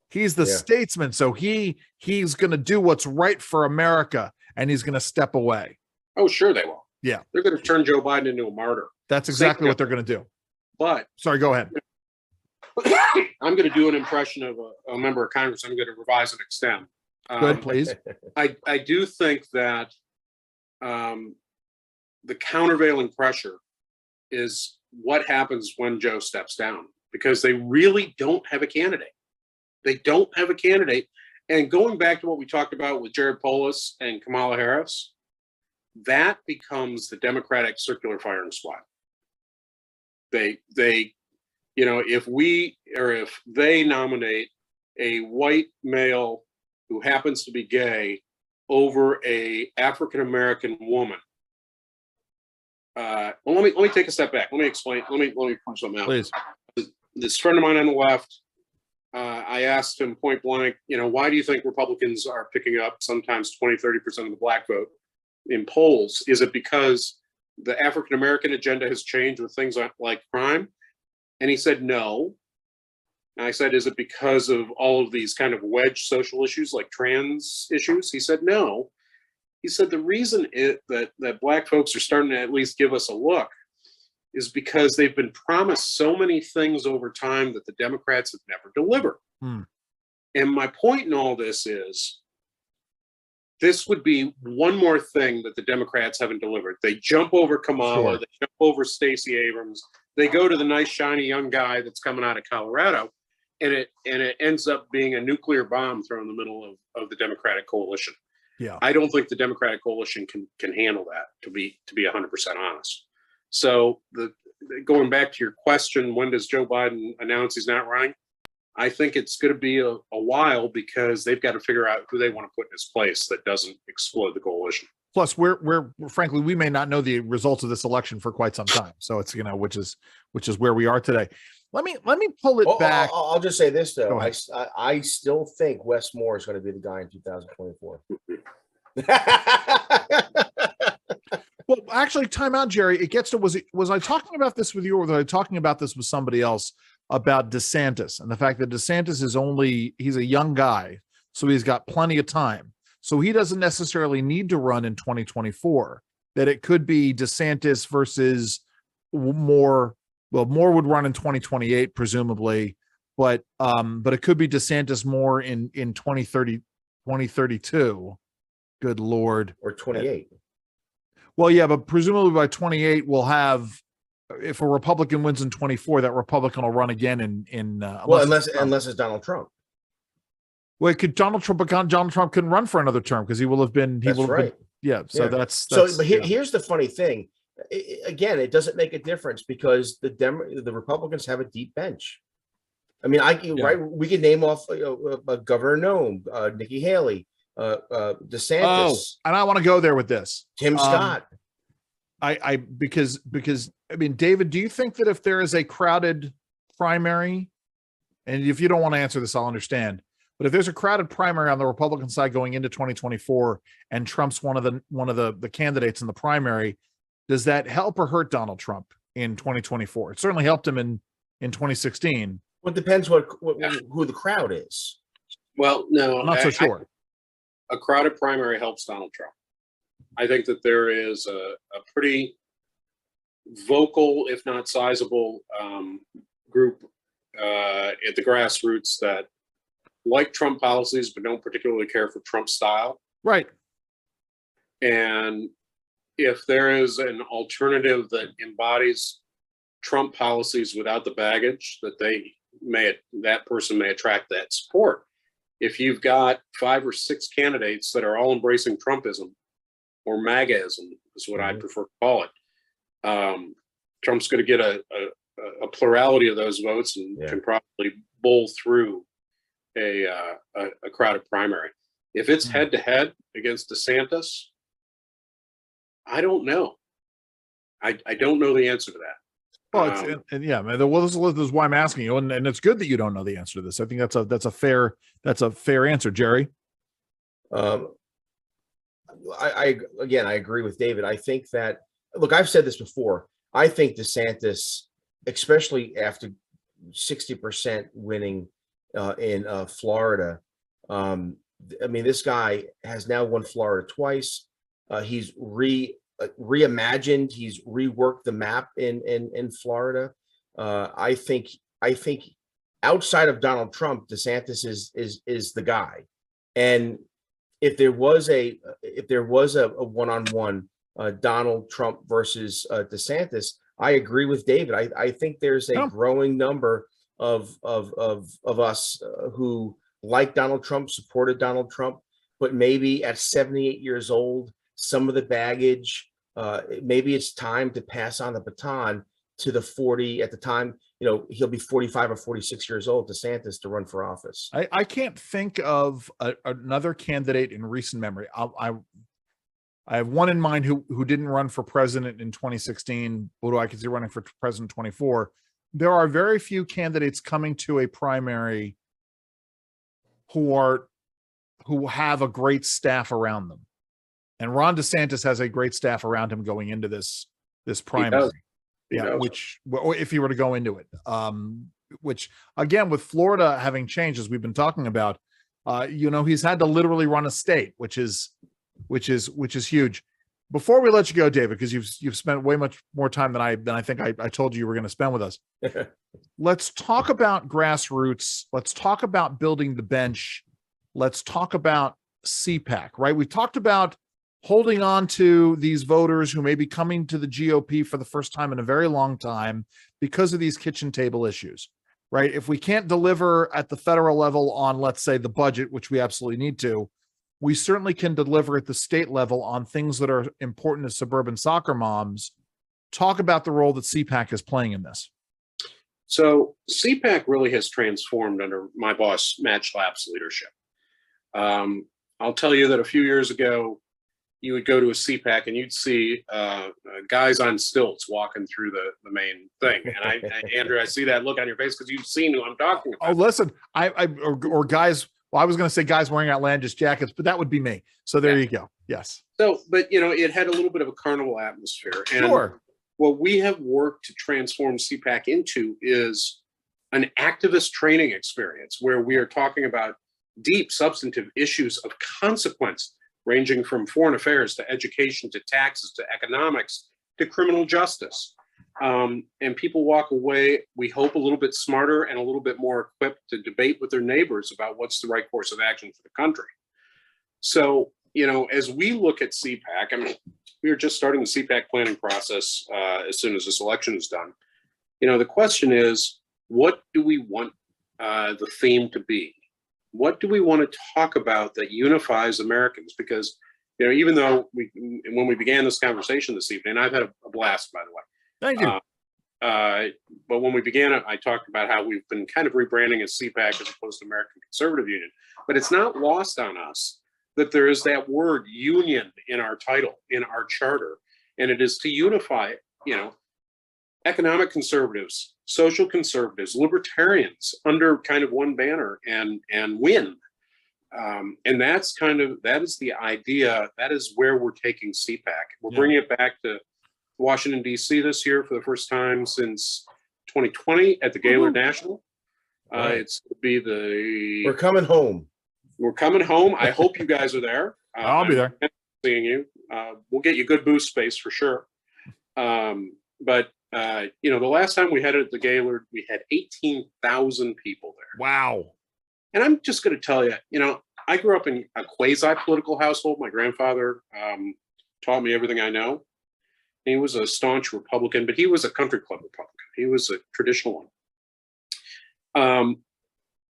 He's the statesman. So he's going to do what's right for America, and he's going to step away. Oh, sure they will. Yeah. They're going to turn Joe Biden into a martyr. That's exactly what they're going to do. But sorry, go ahead. I'm going to do an impression of a member of Congress. I'm going to revise and extend. Good, please. I do think that the countervailing pressure is what happens when Joe steps down, because they really don't have a candidate. They don't have a candidate. And going back to what we talked about with Jared Polis and Kamala Harris, that becomes the Democratic circular firing squad. They, if they nominate a white male who happens to be gay over a African-American woman. Well, let me take a step back. Let me explain. Let me point something out. Please. This friend of mine on the left, I asked him point blank, why do you think Republicans are picking up sometimes 20, 30% of the black vote in polls? Is it because the African-American agenda has changed with things like crime? And he said, no. And I said, is it because of all of these kind of wedge social issues like trans issues? He said, no. He said, the reason that black folks are starting to at least give us a look is because they've been promised so many things over time that the Democrats have never delivered. And my point in all this is, this would be one more thing that the Democrats haven't delivered. They jump over Kamala, they jump over Stacey Abrams, they go to the nice, shiny young guy that's coming out of Colorado, and it ends up being a nuclear bomb thrown in the middle of the Democratic coalition. Yeah, I don't think the Democratic coalition can handle that, to be 100% honest. So going back to your question, when does Joe Biden announce he's not running? I think it's going to be a while, because they've got to figure out who they want to put in his place that doesn't explode the coalition. Plus, we're frankly, we may not know the results of this election for quite some time. So it's, which is where we are today. Let me pull it back. I'll just say this though. I still think Wes Moore is going to be the guy in 2024. Well, actually, time out, Jerry. It gets to, was I talking about this with you, or was I talking about this with somebody else about DeSantis and the fact that DeSantis he's a young guy, so he's got plenty of time. So he doesn't necessarily need to run in 2024, that it could be DeSantis versus Moore. Well, Moore would run in 2028, presumably, but it could be DeSantis Moore in 2032. Good Lord. Or 28. Well, yeah, but presumably by 28, we'll have, if a Republican wins in 24, that Republican will run again unless it's Donald Trump. Well, Donald Trump couldn't run for another term, because he will have been. Here's the funny thing. Again, it doesn't make a difference, because the Republicans have a deep bench. I mean, we can name off Governor Noem, Nikki Haley, DeSantis. And I want to go there with this. Tim Scott. Because I mean, David, do you think that if there is a crowded primary, and if you don't want to answer this, I'll understand, but if there's a crowded primary on the Republican side going into 2024, and Trump's one of the candidates in the primary, does that help or hurt Donald Trump in 2024? It certainly helped him in 2016. Well, it depends who the crowd is. Well, no, I'm not so sure. A crowded primary helps Donald Trump. I think that there is a pretty vocal, if not sizable, group at the grassroots that like Trump policies, but don't particularly care for Trump style. Right. And if there is an alternative that embodies Trump policies without the baggage, that person may attract that support. If you've got 5 or 6 candidates that are all embracing Trumpism, or MAGAism is what I prefer to call it, Trump's going to get a plurality of those votes and can probably bowl through a crowded primary. If it's head to head against DeSantis, I don't know. I don't know the answer to that. Well, and yeah, man, well, this is why I'm asking you, and it's good that you don't know the answer to this. I think that's a fair answer, Jerry. I agree with David. I think that, look, I've said this before. I think DeSantis, especially after 60% winning in Florida, I mean, this guy has now won Florida twice. He's reimagined. He's reworked the map in Florida. I think outside of Donald Trump, DeSantis is the guy. And if there was a one-on-one Donald Trump versus DeSantis, I agree with David. I think there's a growing number of us who like Donald Trump, supported Donald Trump, but maybe at 78 years old, some of the baggage, maybe it's time to pass on the baton to the 40 at the time, he'll be 45 or 46 years old, DeSantis, to run for office. I can't think of another candidate in recent memory. I have one in mind who didn't run for president in 2016. Who do I consider running for president 24? There are very few candidates coming to a primary who have a great staff around them. And Ron DeSantis has a great staff around him going into this primary. Yeah, which if he were to go into it, which again, with Florida having changed, as we've been talking about, he's had to literally run a state, which is huge. Before we let you go, David, because you've spent way much more time than I think I told you were going to spend with us. Let's talk about grassroots. Let's talk about building the bench. Let's talk about CPAC, right? We talked about holding on to these voters who may be coming to the GOP for the first time in a very long time because of these kitchen table issues, right? If we can't deliver at the federal level on, let's say, the budget, which we absolutely need to, we certainly can deliver at the state level on things that are important to suburban soccer moms. Talk about the role that CPAC is playing in this. So CPAC really has transformed under my boss, Matt Schlapp's leadership. I'll tell you that a few years ago, you would go to a CPAC and you'd see guys on stilts walking through the main thing. And Andrew, I see that look on your face because you've seen who I'm talking about. Oh, listen, or guys. Well, I was going to say guys wearing outlandish jackets, but that would be me. So there you go. Yes. So, but it had a little bit of a carnival atmosphere. And sure. What we have worked to transform CPAC into is an activist training experience where we are talking about deep substantive issues of consequence, ranging from foreign affairs to education to taxes to economics to criminal justice. And people walk away, we hope, a little bit smarter and a little bit more equipped to debate with their neighbors about what's the right course of action for the country. So, as we look at CPAC, I mean, we are just starting the CPAC planning process as soon as this election is done. The question is, what do we want the theme to be? What do we want to talk about that unifies Americans? Because, even though when we began this conversation this evening, I've had a blast, by the way. Thank you. But when we began it, I talked about how we've been kind of rebranding as CPAC as opposed to American Conservative Union. But it's not lost on us that there is that word union in our title, in our charter. And it is to unify, economic conservatives, social conservatives, libertarians under kind of one banner and win. And that is the idea. That is where we're taking CPAC. We're bringing it back to Washington, D.C. this year for the first time since 2020 at the Gaylord National. Right. It's to be We're coming home. We're coming home. I hope you guys are there. I'll be there. Seeing you. We'll get you good booth space for sure. But the last time we had it at the Gaylord, we had 18,000 people there. Wow. And I'm just going to tell you, I grew up in a quasi-political household. My grandfather taught me everything I know. He was a staunch Republican, but he was a country club Republican. He was a traditional one.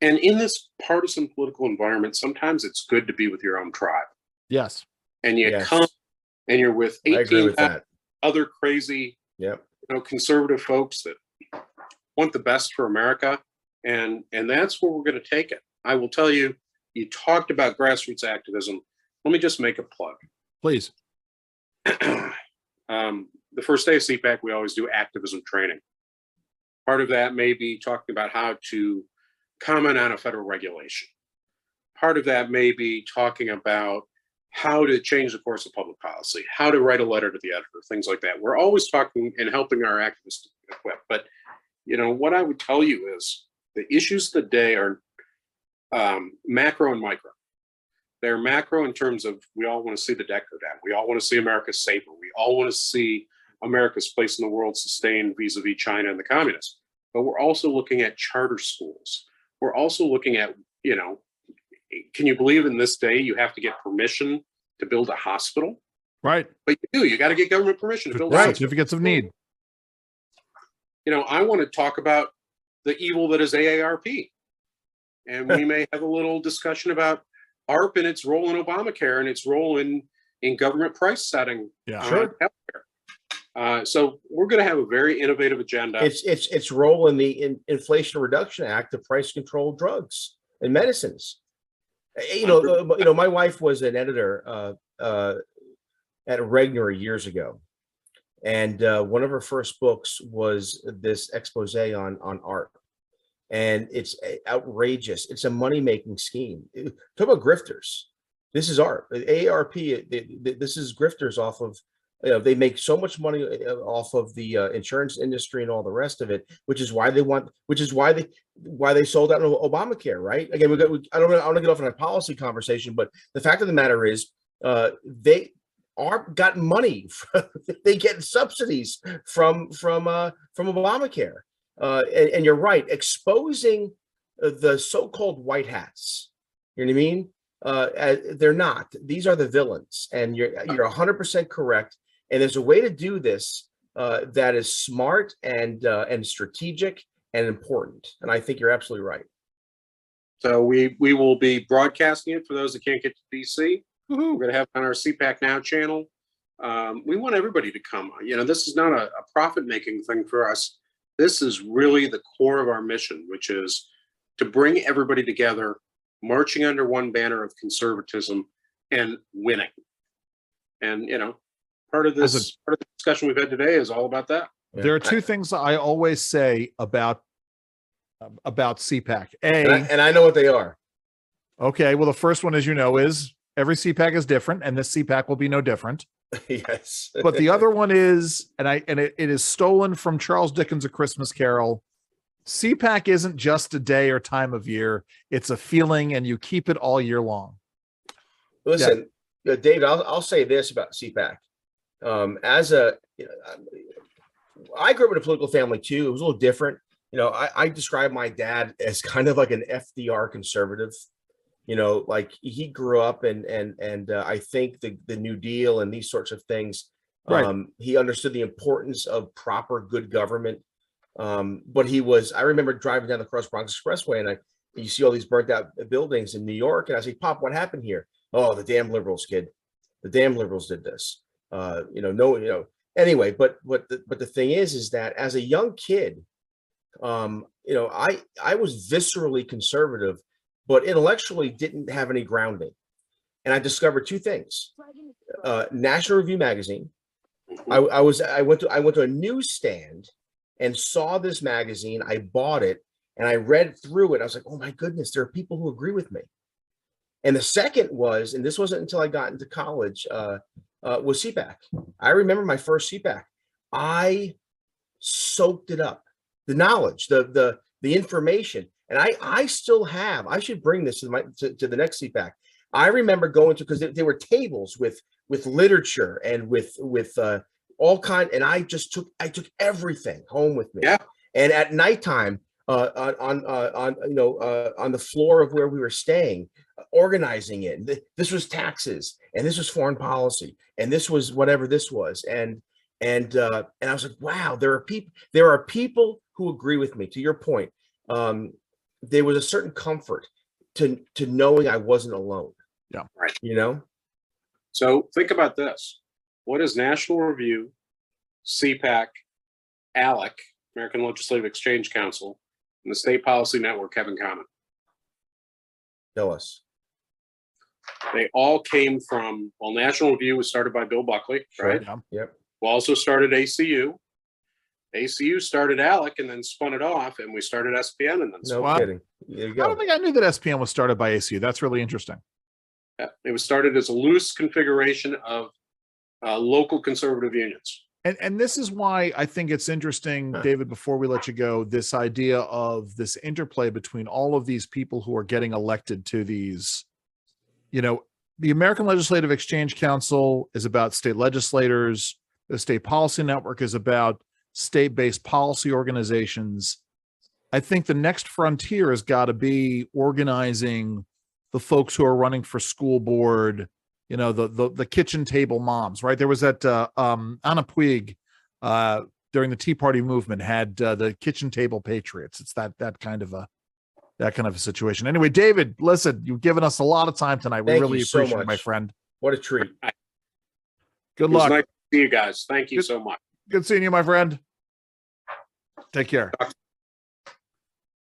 And in this partisan political environment, sometimes it's good to be with your own tribe. Yes. And you come and you're with 18 other crazy, conservative folks that want the best for America. And that's where we're going to take it. I will tell you, you talked about grassroots activism. Let me just make a plug. Please. The first day of CPAC, we always do activism training. Part of that may be talking about how to comment on a federal regulation. Part of that may be talking about how to change the course of public policy, how to write a letter to the editor, things like that. We're always talking and helping our activists equip. But, you know, what I would tell you is the issues of the day are macro and micro. They're macro in terms of we all want to see the debt go down. We all want to see America safer. We all want to see America's place in the world sustained vis-a-vis China and the communists. But we're also looking at charter schools. We're also looking at, you know, can you believe in this day you have to get permission to build a hospital? Right. But you do. You got to get government permission to build a hospital. Certificates of need. You know, I want to talk about the evil that is AARP. And we may have a little discussion about ARP and its role in Obamacare and its role in government price setting. Yeah, sure. So we're going to have a very innovative agenda. Its role in the Inflation Reduction Act to price control drugs and medicines. You know, my wife was an editor at Regner years ago, and one of her first books was this expose on ARP, and it's outrageous. It's a money-making scheme. Talk about grifters. This is ARP. AARP. This is grifters off of. You know, they make so much money off of the insurance industry and all the rest of it, which is why they sold out Obamacare, right? Again, I don't want to get off on a policy conversation, but the fact of the matter is, they got money. They get subsidies from Obamacare, and you're right, exposing the so-called white hats. You know what I mean? They're not. These are the villains, and you're 100% correct. And there's a way to do this that is smart and strategic and important. And I think you're absolutely right. So we will be broadcasting it for those that can't get to DC. We're going to have it on our CPAC Now channel. We want everybody to come. You know, this is not a profit-making thing for us. This is really the core of our mission, which is to bring everybody together, marching under one banner of conservatism and winning. And, you know, part of the discussion we've had today is all about that. There are two things I always say about CPAC. And I know what they are. Okay, well, the first one, as you know, is every CPAC is different, and this CPAC will be no different. Yes. But the other one is, it is stolen from Charles Dickens' A Christmas Carol. CPAC isn't just a day or time of year; it's a feeling, and you keep it all year long. Listen, David, I'll say this about CPAC. I grew up in a political family too. It was a little different. You know, I describe my dad as kind of like an FDR conservative. You know, like he grew up and I think the New Deal and these sorts of things. Right. He understood the importance of proper good government. But I remember driving down the Cross Bronx Expressway, and you see all these burnt out buildings in New York, and I say, "Pop, what happened here?" "Oh, the damn liberals, kid. The damn liberals did this." Anyway, but the thing is that as a young kid, I was viscerally conservative, but intellectually didn't have any grounding. And I discovered two things. National Review magazine. I went to a newsstand and saw this magazine. I bought it and I read through it. I was like, oh my goodness, there are people who agree with me. And the second was, and this wasn't until I got into college, was CPAC. I remember my first CPAC. I soaked it up, the knowledge, the information, and I still have. I should bring this to the next CPAC. I remember going to, because there were tables with literature and with all kind, and I took everything home with me. Yeah. And at nighttime, on the floor of where we were staying, organizing it. This was taxes, and this was foreign policy, and this was whatever this was, and I was like, wow, there are people who agree with me. To your point, there was a certain comfort to knowing I wasn't alone. Yeah, right. You know. So think about this: what does National Review, CPAC, ALEC, American Legislative Exchange Council, and the State Policy Network have in common? Tell us. They all came from, well, National Review was started by Bill Buckley, right? Yep. We also started ACU. ACU started ALEC and then spun it off, and we started SPN and then No Wow. kidding. There you I go. don't think I knew that SPN was started by ACU. That's really interesting. it was started as a loose configuration of local conservative unions. And this is why I think it's interesting, David, before we let you go, this idea of this interplay between all of these people who are getting elected to these, the American Legislative Exchange Council is about state legislators. The State Policy Network is about state-based policy organizations. I think the next frontier has got to be organizing the folks who are running for school board, the kitchen table moms, right? There was that Anna Puig during the Tea Party movement had the kitchen table patriots. It's that kind of a situation. Anyway, David, listen, you've given us a lot of time tonight. We really appreciate it, my friend. What a treat. Good It was luck. nice to see you guys. Thank you so much. Good seeing you, my friend. Take care.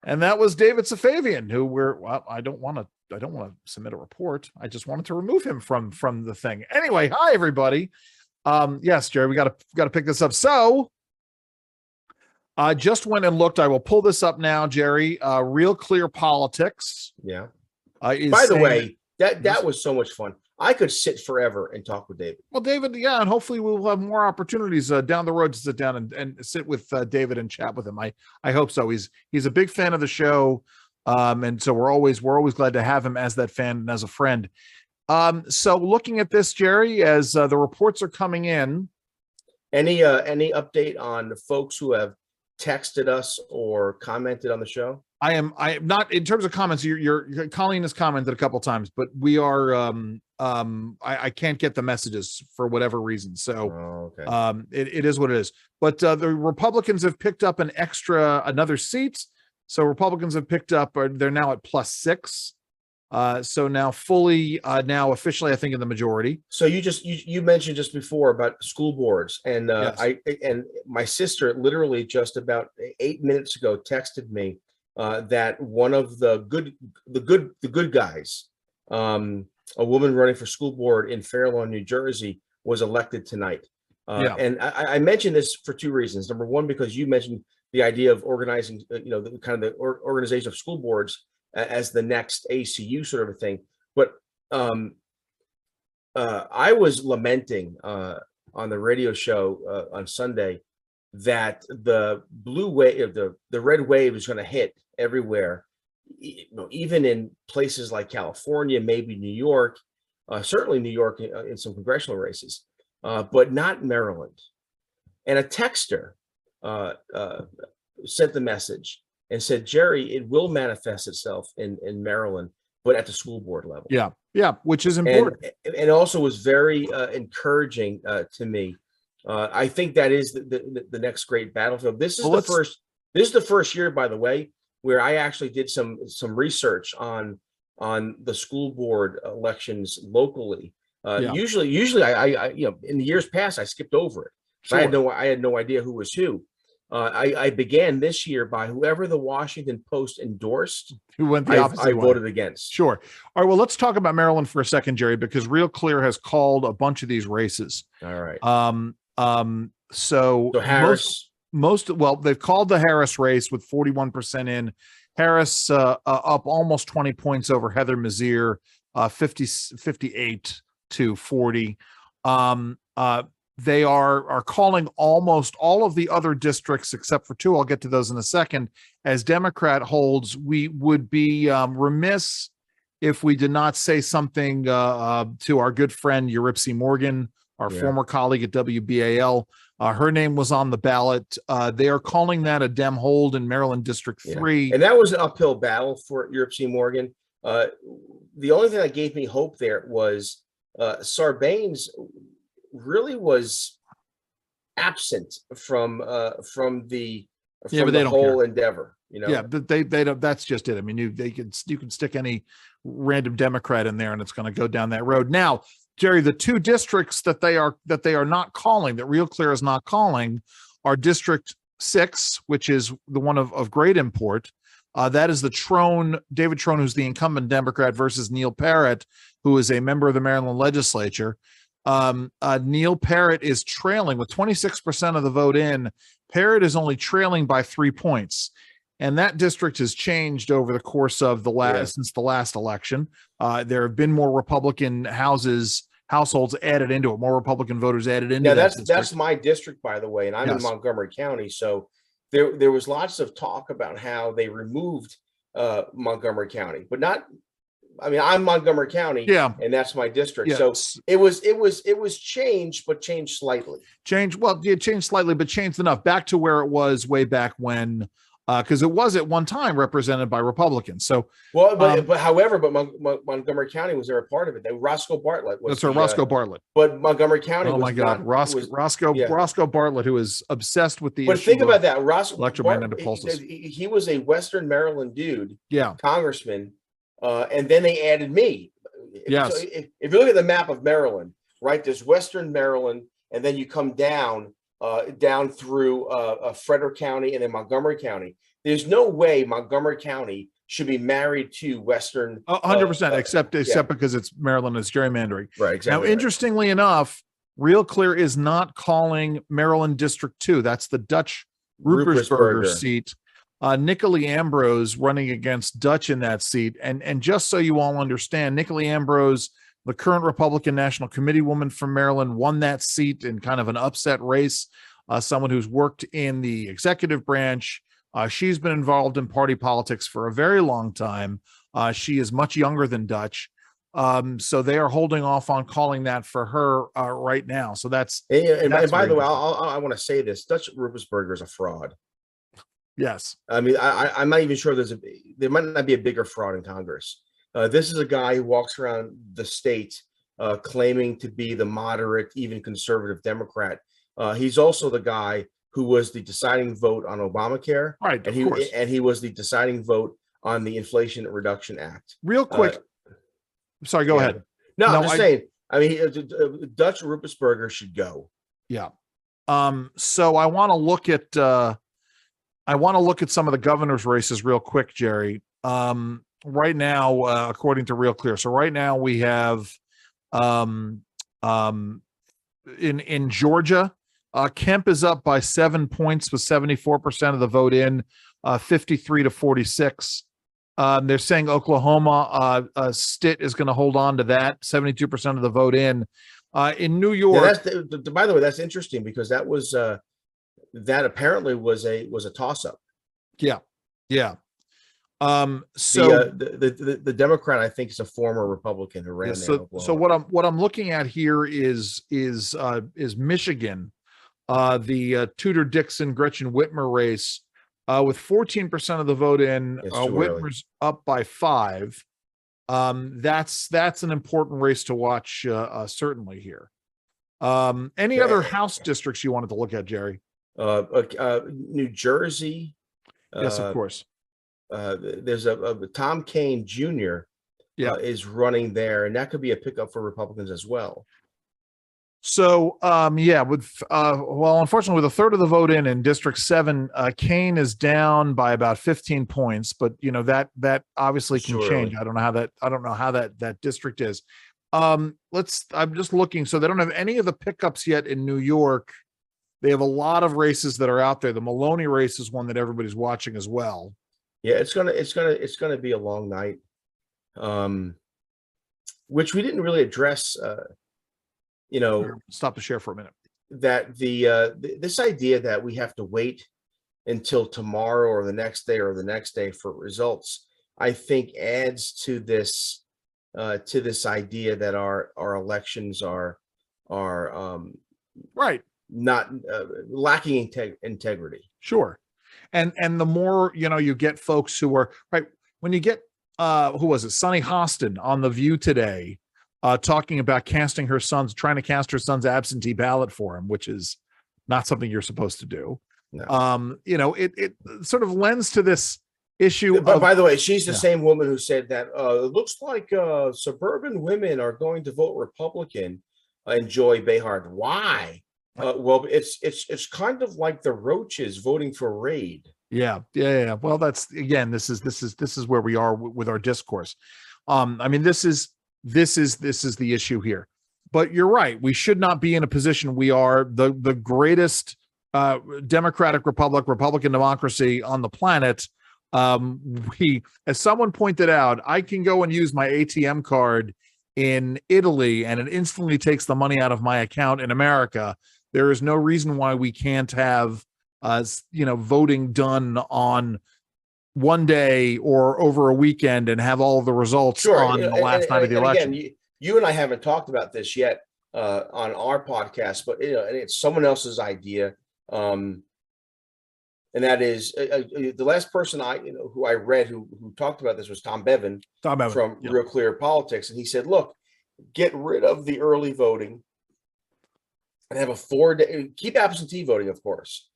And that was David Safavian, who I don't want to submit a report. I just wanted to remove him from the thing. Anyway, hi everybody. Yes, Jerry, we got to pick this up. So I just went and looked. I will pull this up now, Jerry. Real Clear Politics. Yeah. By the way, that was so much fun. I could sit forever and talk with David. Well, David, yeah, and hopefully we will have more opportunities down the road to sit down and sit with David and chat with him. I hope so. He's a big fan of the show, and so we're always glad to have him as that fan and as a friend. So looking at this, Jerry, as the reports are coming in, any update on the folks who have texted us or commented on the show? I am not in terms of comments. Your Colleen has commented a couple times, but we are I can't get the messages for whatever reason. So it is what it is. But the Republicans have picked up another seat. So Republicans have picked up, they're now at +6. So now now officially, I think, in the majority. So you mentioned just before about school boards, and Yes. and my sister literally just about 8 minutes ago texted me that one of the good guys, a woman running for school board in Fair Lawn, New Jersey, was elected tonight. And I mentioned this for two reasons. Number one, because you mentioned the idea of organizing, the organization of school boards as the next ACU sort of a thing. But I was lamenting on the radio show on Sunday that the blue wave, the red wave is going to hit everywhere, even in places like California, maybe New York, certainly New York in some congressional races, but not Maryland. And a texter sent the message and said, Jerry, it will manifest itself in Maryland, but at the school board level. Yeah, which is important. And also was very encouraging to me. I think that is the next great battlefield. This is the first year, by the way, where I actually did some research on the school board elections locally. Usually I in the years past I skipped over it. Sure. I had no idea who was who. I began this year by whoever the Washington Post endorsed. Who went the opposite way. I voted against. Sure. All right. Well, let's talk about Maryland for a second, Jerry, because Real Clear has called a bunch of these races. All right. So Harris. They've called the Harris race with 41% in. Harris up almost 20 points over Heather Mazier, 58 to 40. They are calling almost all of the other districts except for 2. I'll get to those in a second. As Democrat holds, we would be remiss if we did not say something to our good friend Eurypsie Morgan, our former colleague at WBAL. Her name was on the ballot. They are calling that a Dem hold in Maryland District 3. And that was an uphill battle for Eurypsie Morgan. The only thing that gave me hope there was Sarbanes really was absent from the whole endeavor. But they don't. That's just it. I mean, you can stick any random Democrat in there, and it's going to go down that road. Now, Jerry, the 2 districts that they are not calling, that Real Clear is not calling, are District 6, which is the one of great import. That is the David Trone, who's the incumbent Democrat, versus Neil Parrott, who is a member of the Maryland legislature. Neil Parrott is trailing with 26% of the vote in. Parrott is only trailing by 3 points. And that district has changed over the course of since the last election. There have been more Republican households added into it, more Republican voters added into it. That's my district, by the way, and I'm in Montgomery County. So there was lots of talk about how they removed Montgomery County, but not. I mean, I'm Montgomery County, and that's my district. So it was changed, but changed slightly. Changed slightly, but changed enough back to where it was way back when. Because it was at one time represented by Republicans. So, but Montgomery County was there a part of it. Roscoe Bartlett was. That's Roscoe Bartlett. But Montgomery County. Oh my God, Roscoe Bartlett, who is obsessed with the. But think about that, Roscoe electromagnetic pulses. He was a Western Maryland dude. Yeah, congressman, and then they added me. Yes. So if you look at the map of Maryland, right, there's Western Maryland, and then you come down through Frederick County and then Montgomery County. There's no way Montgomery County should be married to Western. 100%, except because it's Maryland, it's gerrymandering. Right. Exactly. Now, interestingly enough, Real Clear is not calling Maryland District 2. That's the Dutch Rupersberger seat. Nicolai Ambrose running against Dutch in that seat. And just so you all understand, Nicolai Ambrose, the current Republican National Committee woman from Maryland, won that seat in kind of an upset race. Someone who's worked in the executive branch. She's been involved in party politics for a very long time. She is much younger than Dutch. So they are holding off on calling that for her right now. So that's. And by the way, I want to say this: Dutch Rupersberger is a fraud. Yes. I mean, I'm not even sure there might not be a bigger fraud in Congress. This is a guy who walks around the state claiming to be the moderate, even conservative Democrat. He's also the guy who was the deciding vote on Obamacare. Right, and he was the deciding vote on the Inflation Reduction Act. Real quick. Sorry, go ahead. No, I'm just saying. I mean, Dutch Rupersberger should go. Yeah. So I want to look at some of the governor's races real quick, Jerry. Right now, according to Real Clear. So right now we have in Georgia, Kemp is up by 7 points with 74% of the vote in, 53-46. They're saying Oklahoma, Stitt is going to hold on to that, 72% of the vote in. In New York, by the way, that's interesting because that was that apparently was a toss-up. Yeah. So the Democrat, I think, is a former Republican who ran there. So what I'm looking at here is Michigan, the Tudor Dixon Gretchen Whitmer race, with 14% of the vote in. Whitmer's up by 5. That's an important race to watch, certainly here. Any other House districts you wanted to look at, Jerry? New Jersey. Yes, of course. There's a Tom Kaine Jr. Is running there, and that could be a pickup for Republicans as well. So, unfortunately, with a third of the vote in District 7, Kaine is down by about 15 points, but that obviously can change. I don't know how that district is. I'm just looking. So they don't have any of the pickups yet in New York. They have a lot of races that are out there. The Maloney race is one that everybody's watching as well. Yeah, it's gonna be a long night, which we didn't really address. Stop the share for a minute. That this idea that we have to wait until tomorrow or the next day for results, I think adds to this idea that our elections are right, not lacking integrity. Sure. And the more, you get folks who are right when you get who was it? Sunny Hostin on The View today, talking about trying to cast her son's absentee ballot for him, which is not something you're supposed to do. No. It sort of lends to this issue. But by the way, she's the same woman who said that it looks like suburban women are going to vote Republican. And Joy Behar. Why? Well, it's kind of like the Roaches voting for Raid. Yeah. Well, that's again. This is where we are with our discourse. I mean, this is the issue here. but you're right. We should not be in a position. We are the greatest democratic Republican democracy on the planet. As someone pointed out, I can go and use my ATM card in Italy and it instantly takes the money out of my account in America. There is no reason why we can't have, voting done on one day or over a weekend and have all of the results on the last night of the election. Again, you and I haven't talked about this yet on our podcast, but and it's someone else's idea. And that is the last person who I read who talked about this was Tom Bevan from Real Clear Politics. And he said, look, get rid of the early voting and have a 4-day, keep absentee voting, of course,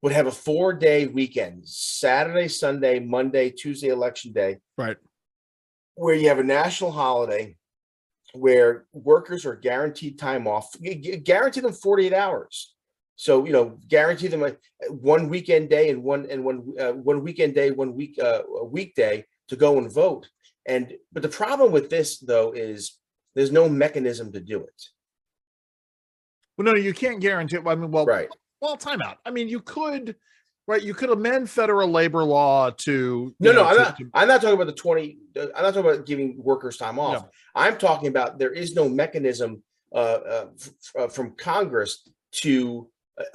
but have a 4-day weekend, Saturday, Sunday, Monday, Tuesday, Election Day, right, where you have a national holiday where workers are guaranteed time off, guarantee them 48 hours. So, guarantee them one weekend day and one weekend day, a weekday to go and vote. But the problem with this, though, is there's no mechanism to do it. Well, no, you can't guarantee it. I mean, right. Well, time out. I mean, you could amend federal labor law to. I'm not talking about I'm not talking about giving workers time off. No. I'm talking about there is no mechanism from Congress to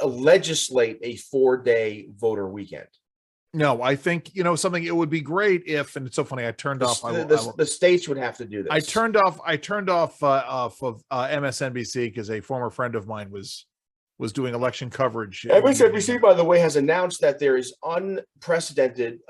legislate a 4-day voter weekend. No, I think something. It would be great if, and it's so funny. I turned off. The states would have to do this. I turned off of MSNBC because a former friend of mine was doing election coverage. MSNBC, by the way, has announced that there is unprecedented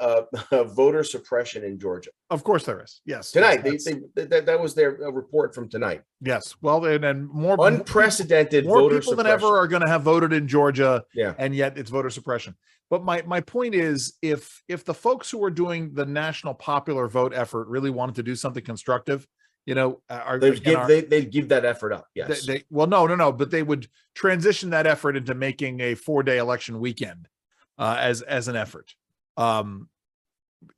voter suppression in Georgia. Of course, there is. Yes, tonight that was their report from tonight. Yes, well, and more unprecedented more voter people suppression than ever are going to have voted in Georgia. Yeah, and yet it's voter suppression. But my point is, if the folks who are doing the national popular vote effort really wanted to do something constructive, they'd give that effort up. Yes. No, but they would transition that effort into making a 4-day election weekend as an effort.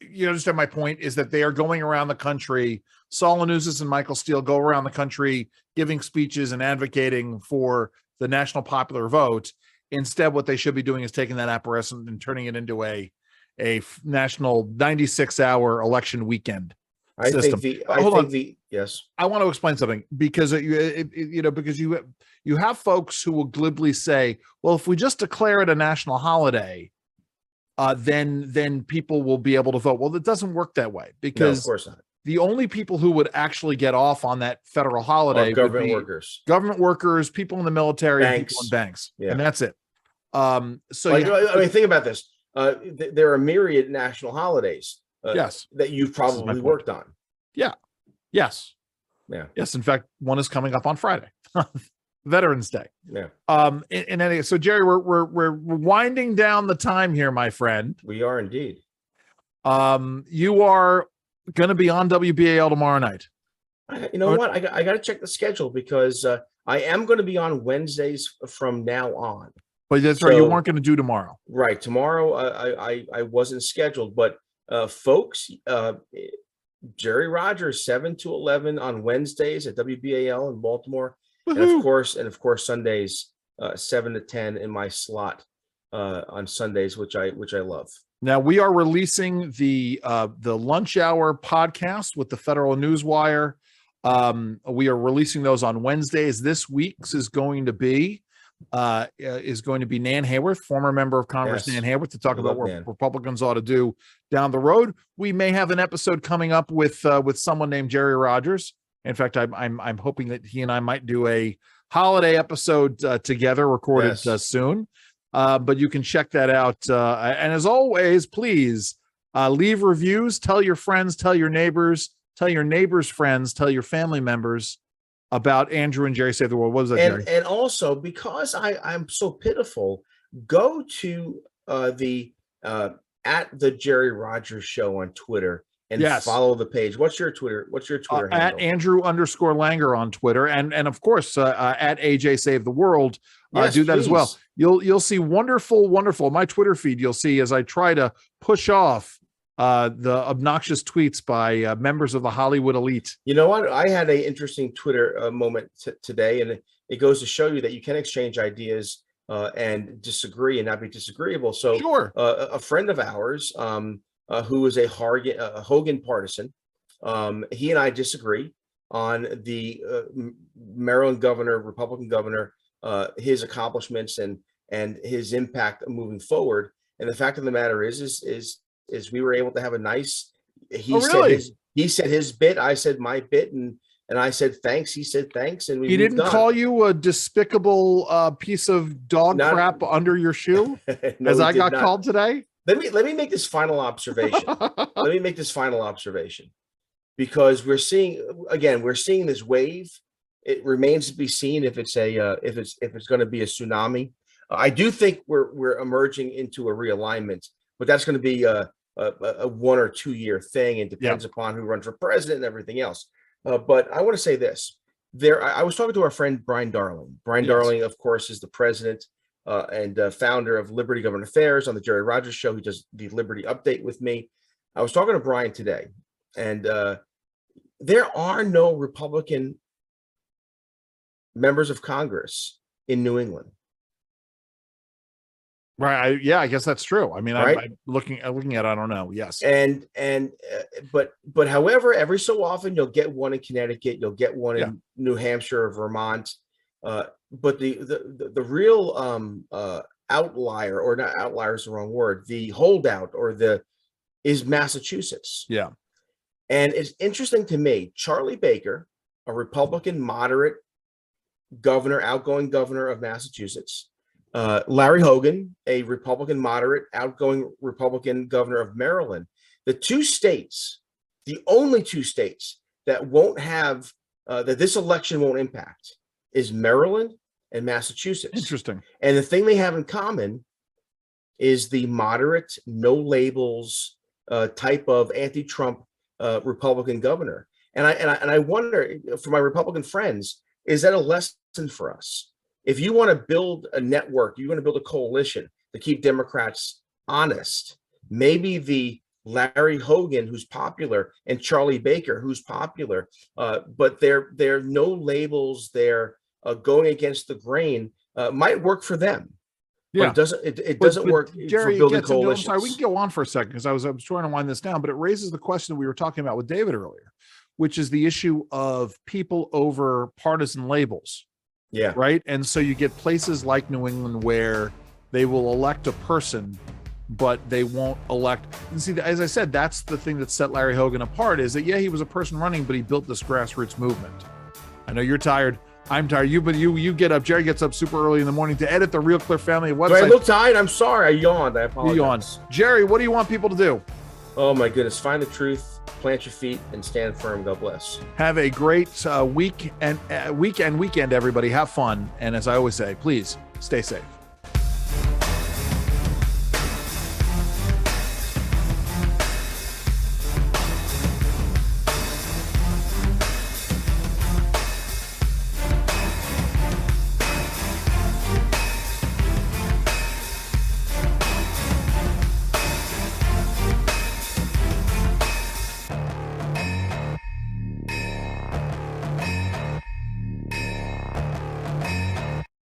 You understand my point is that they are going around the country. Saul Anuzis and Michael Steele go around the country giving speeches and advocating for the national popular vote. Instead, what they should be doing is taking that apparatus and turning it into a national 96-hour election weekend system. Yes. I want to explain something because because you have folks who will glibly say, well, if we just declare it a national holiday, then people will be able to vote. Well, it doesn't work that way because of course not. The only people who would actually get off on that federal holiday government workers, people in the military, and people in banks, and that's it. Think about this. There are myriad national holidays. Yes, that you've probably worked on. Yeah. Yes. Yeah. Yes. In fact, one is coming up on Friday, Veterans Day. Yeah. So Jerry, we're winding down the time here, my friend. We are indeed. You are going to be on WBAL tomorrow night. What? I got to check the schedule because I am going to be on Wednesdays from now on. But that's right. You weren't going to do tomorrow. Right. Tomorrow, I wasn't scheduled, but folks, Jerry Rogers 7 to 11 on Wednesdays at WBAL in Baltimore. Woohoo. And of course Sundays 7 to 10 in my slot on Sundays, which I love. Now we are releasing the lunch hour podcast with the Federal Newswire. We are releasing those on Wednesdays. This week's is going to be Nan Hayworth, former member of Congress. Yes. Nan Hayworth, to talk about what Republicans ought to do down the road. We may have an episode coming up with someone named Jerry Rogers. In fact, I'm hoping that he and I might do a holiday episode together, recorded soon. But you can check that out. And as always, please leave reviews. Tell your friends. Tell your neighbors. Tell your neighbors' friends. Tell your family members about Andrew and Jerry Save the World. What was that, Jerry? And also, because I'm so pitiful, go to the at the Jerry Rogers Show on Twitter and follow the page. What's your Twitter handle? At Andrew_Langer on Twitter, and of course at AJ Save the World. Do that as well. You'll see wonderful my Twitter feed. You'll see as I try to push off the obnoxious tweets by members of the Hollywood elite. You know what? I had an interesting Twitter moment today, and it goes to show you that you can exchange ideas and disagree and not be disagreeable. So Sure. A friend of ours who is a Hogan partisan, he and I disagree on the Maryland governor, Republican governor, his accomplishments and his impact moving forward. And the fact of the matter is we were able to have a nice. He said his bit, I said my bit, and I said thanks. He said thanks, and he didn't call you a despicable piece of dog crap under your shoe, no, as I got not. called today. Let me make this final observation. Because we're seeing this wave. It remains to be seen if it's going to be a tsunami. I do think we're emerging into a realignment, but that's going to be a 1 or 2 year thing. It depends upon who runs for president and everything else. But I want to say this. I was talking to our friend Brian Darling. Brian Darling, of course, is the president and founder of Liberty Government Affairs on the Jerry Rogers Show. He does the Liberty Update with me. I was talking to Brian today, and there are no Republican members of Congress in New England. Right. I guess that's true. I mean, right? I'm looking at it. I don't know. Yes. But however, every so often you'll get one in Connecticut, you'll get one in New Hampshire or Vermont. But the real outlier, or not outlier is the wrong word, the holdout is Massachusetts. Yeah. And it's interesting to me, Charlie Baker, a Republican moderate governor, outgoing governor of Massachusetts, Larry Hogan, a Republican moderate, outgoing Republican governor of Maryland, the only two states that won't have, that this election won't impact is Maryland and Massachusetts. Interesting. And the thing they have in common is the moderate, no labels type of anti-Trump Republican governor. And I wonder, for my Republican friends, is that a lesson for us? If you want to build a network, you want to build a coalition to keep Democrats honest, maybe the Larry Hogan, who's popular, and Charlie Baker, who's popular, but they're no labels, they're going against the grain, might work for them. Yeah, but it doesn't work, Jerry, for building coalitions. I'm sorry, we can go on for a second because I was trying to wind this down, but it raises the question that we were talking about with David earlier, which is the issue of people over partisan labels. Yeah. Right. And so you get places like New England where they will elect a person, but they won't elect. And see, as I said, that's the thing that set Larry Hogan apart, is that, he was a person running, but he built this grassroots movement. I know you're tired. I'm tired. You get up. Jerry gets up super early in the morning to edit the Real Clear Family website. Do I look tired? I'm sorry. I yawned. I apologize. You yawned. Jerry, what do you want people to do? Oh, my goodness. Find the truth, plant your feet, and stand firm. God bless. Have a great weekend, everybody. Have fun. And as I always say, please stay safe.